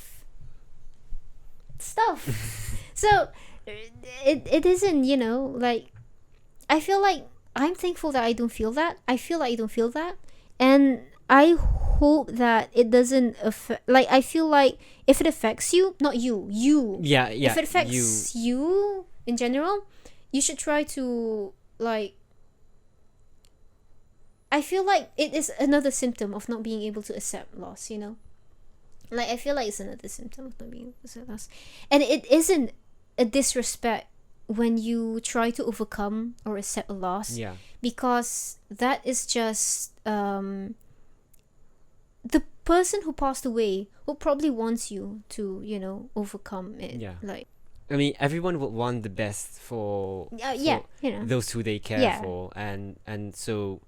Speaker 2: stuff. So it isn't, like, I feel like I'm thankful that I don't feel that. I feel like I don't feel that, and I hope that it doesn't affect. Like, I feel like if it affects you, not you.
Speaker 1: Yeah.
Speaker 2: If it affects you in general, you should try to, like. I feel like it is another symptom of not being able to accept loss. Like, I feel like it's another symptom of not being able to accept loss, and it isn't a disrespect when you try to overcome or accept a loss.
Speaker 1: Yeah.
Speaker 2: Because that is just the person who passed away who probably wants you to overcome it.
Speaker 1: Yeah.
Speaker 2: Like,
Speaker 1: I mean, everyone would want the best for those who they care for, and so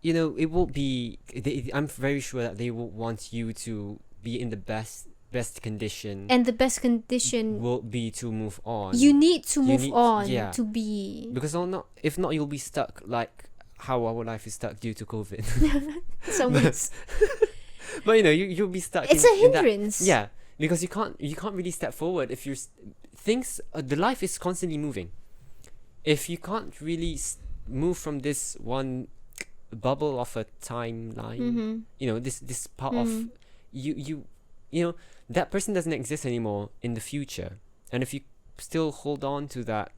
Speaker 1: it will be. I'm very sure that they will want you to be in the best condition,
Speaker 2: and the best condition
Speaker 1: will be to move on.
Speaker 2: You need to move on to be,
Speaker 1: because if not, you'll be stuck like how our life is stuck due to COVID. But you'll be stuck.
Speaker 2: It's a hindrance.
Speaker 1: Yeah, because you can't really step forward if the life is constantly moving. If you can't really move from this one bubble of a timeline, this part of you that person doesn't exist anymore in the future, and if you still hold on to that,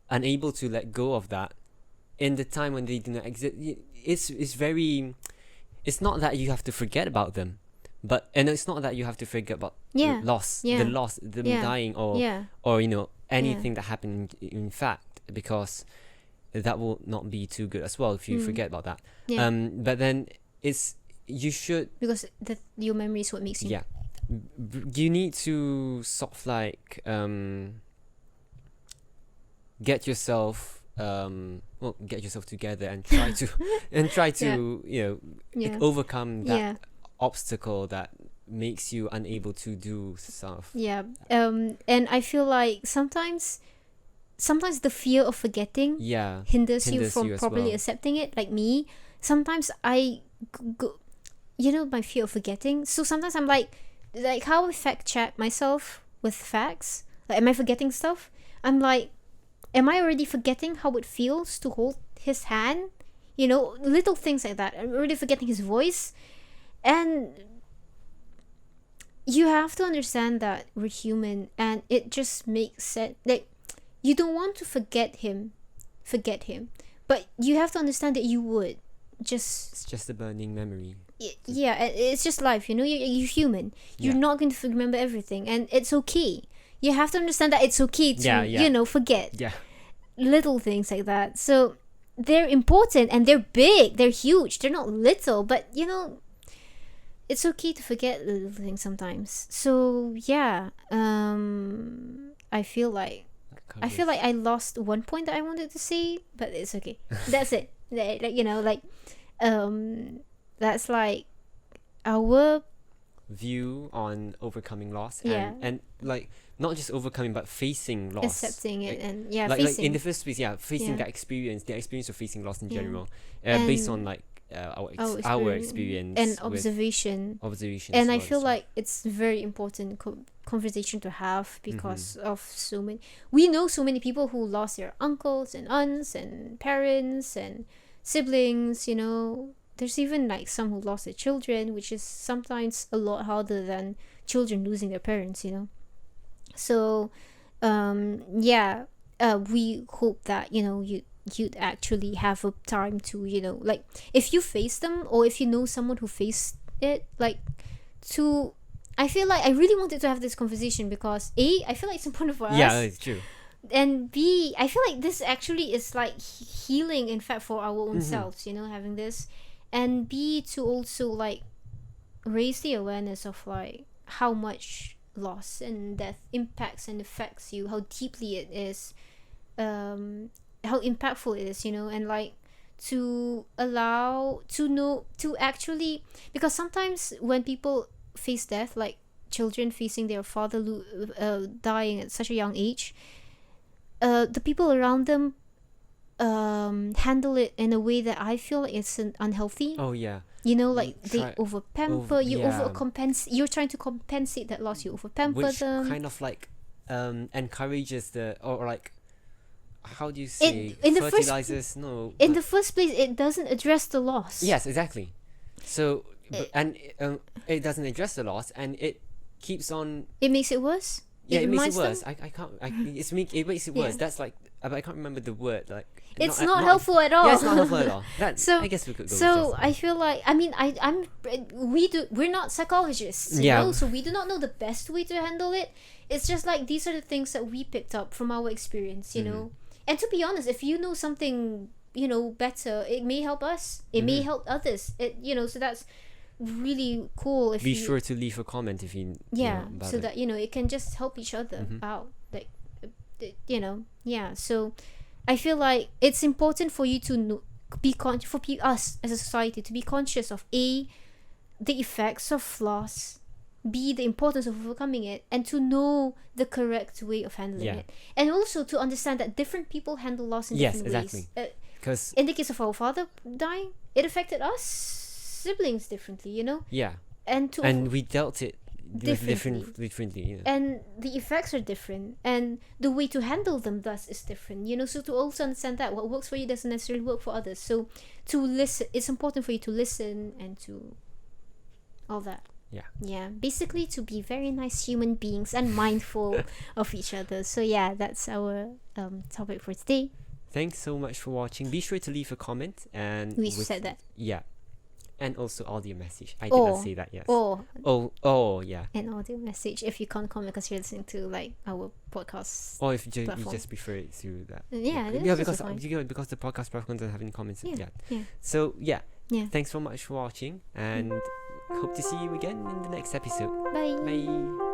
Speaker 1: unable to let go of that in the time when they do not exist, it's not that you have to forget about them, and it's not that you have to forget about the loss, dying, or anything that happened in fact, because that will not be too good as well if you forget about that. But then you should, because
Speaker 2: your memory is what makes you.
Speaker 1: You need to sort of like get yourself together and try to overcome that obstacle that makes you unable to do stuff.
Speaker 2: And I feel like sometimes the fear of forgetting hinders you from properly accepting it. Like me, sometimes I go, my fear of forgetting. So sometimes I'm like how I fact check myself with facts. Like, am I forgetting stuff? I'm like, am I already forgetting how it feels to hold his hand? Little things like that. I'm already forgetting his voice. And you have to understand that we're human, and it just makes sense. Like, you don't want to forget him, but you have to understand that you would just.
Speaker 1: It's just a burning memory.
Speaker 2: Yeah, it's just life, you know. You're human. You're
Speaker 1: Yeah.
Speaker 2: not going to remember everything, and it's okay. You have to understand that it's okay to,
Speaker 1: Yeah, yeah.
Speaker 2: you know, forget
Speaker 1: Yeah.
Speaker 2: little things like that. So they're important, and they're big, they're huge, they're not little, but you know, it's okay to forget little things sometimes. So yeah, I feel like I lost one point that I wanted to say, but it's okay. That's it. Like, you know, like, that's like our
Speaker 1: view on overcoming loss,
Speaker 2: Yeah.
Speaker 1: and like not just overcoming but facing loss,
Speaker 2: accepting it,
Speaker 1: like,
Speaker 2: and yeah,
Speaker 1: like
Speaker 2: facing.
Speaker 1: in the first place, facing
Speaker 2: Yeah.
Speaker 1: the experience of facing loss in
Speaker 2: Yeah.
Speaker 1: general,
Speaker 2: And
Speaker 1: based on like our experience
Speaker 2: and
Speaker 1: with
Speaker 2: observation.
Speaker 1: observations,
Speaker 2: And
Speaker 1: as
Speaker 2: I
Speaker 1: well
Speaker 2: feel
Speaker 1: as
Speaker 2: like it's very important conversation to have, because
Speaker 1: Mm-hmm.
Speaker 2: of so many. We know so many people who lost their uncles and aunts and parents and siblings. You know, there's even like some who lost their children, which is sometimes a lot harder than children losing their parents. You know, so we hope that, you know, you'd actually have a time to, you know, like, if you face them, or if you know someone who faced it, like, to I feel like I really wanted to have this conversation, because A, I feel like it's important for
Speaker 1: yeah,
Speaker 2: us,
Speaker 1: it's true.
Speaker 2: and B, I feel like this actually is like healing, in fact, for our own
Speaker 1: Mhm.
Speaker 2: selves, you know, having this, and B, to also like raise the awareness of like how much loss and death impacts and affects you, how deeply it is, how impactful it is, you know, and like to allow to know to actually, because sometimes when people face death, like children facing their father dying at such a young age, the people around them handle it in a way that I feel it's unhealthy.
Speaker 1: Oh yeah.
Speaker 2: You know,
Speaker 1: You
Speaker 2: like they
Speaker 1: try-
Speaker 2: over pamper, you
Speaker 1: yeah.
Speaker 2: over compensate. You're trying to compensate that loss. You over pamper
Speaker 1: Which
Speaker 2: them.
Speaker 1: kind of like encourages the, or like, how do you say,
Speaker 2: in the first-
Speaker 1: fertilizes? No.
Speaker 2: In
Speaker 1: but-
Speaker 2: the first place, it doesn't address the loss.
Speaker 1: yes, exactly. So
Speaker 2: It-
Speaker 1: and it doesn't address the loss, and it keeps on.
Speaker 2: It makes it worse.
Speaker 1: Yeah, it makes
Speaker 2: reminds
Speaker 1: it worse.
Speaker 2: them-
Speaker 1: I can't. It makes it worse.
Speaker 2: Yeah.
Speaker 1: That's like, but I can't remember the word. Like,
Speaker 2: It's not helpful at all.
Speaker 1: Yeah, it's not helpful at all. That,
Speaker 2: So-
Speaker 1: I guess we could go.
Speaker 2: So
Speaker 1: with
Speaker 2: I feel like, I mean, we're not psychologists, you
Speaker 1: Yeah.
Speaker 2: know, so we do not know the best way to handle it. It's just like these are the things that we picked up from our experience, you know. And to be honest, if you know something, you know, better, it may help us. It may help others. You know, so that's really cool. If
Speaker 1: be
Speaker 2: you,
Speaker 1: sure to leave a comment if you.
Speaker 2: yeah,
Speaker 1: know, about
Speaker 2: so
Speaker 1: it.
Speaker 2: that, you know, it can just help each other out, like, you know, yeah. So I feel like it's important for you to know, us as a society to be conscious of A, the effects of loss, B, the importance of overcoming it, and to know the correct way of handling
Speaker 1: Yeah.
Speaker 2: it, and also to understand that different people handle loss in
Speaker 1: Yes,
Speaker 2: different
Speaker 1: exactly.
Speaker 2: ways.
Speaker 1: Because
Speaker 2: In the case of our father dying, it affected us siblings differently, you know,
Speaker 1: yeah,
Speaker 2: and to
Speaker 1: and we dealt it
Speaker 2: Differently.
Speaker 1: differently. You know.
Speaker 2: and the effects are different, and the way to handle them thus is different, you know. So to also understand that what works for you doesn't necessarily work for others, so to listen, it's important for you to listen and to all that. Yeah, basically to be very nice human beings and mindful of each other. So yeah, that's our topic for today.
Speaker 1: Thanks so much for watching. Be sure to leave a comment, and
Speaker 2: We said that.
Speaker 1: Yeah, and also audio message. I did not say that. Yes.
Speaker 2: Or
Speaker 1: Oh yeah.
Speaker 2: an audio message if you can't comment because you're listening to like our podcast.
Speaker 1: Or if you
Speaker 2: platform.
Speaker 1: just prefer it to that.
Speaker 2: Yeah, that's
Speaker 1: yeah,
Speaker 2: also
Speaker 1: because the podcast platform doesn't have any comments yet.
Speaker 2: Yeah.
Speaker 1: So yeah.
Speaker 2: Yeah.
Speaker 1: Thanks so much for watching, and hope to see you again in the next episode.
Speaker 2: Bye.
Speaker 1: Bye.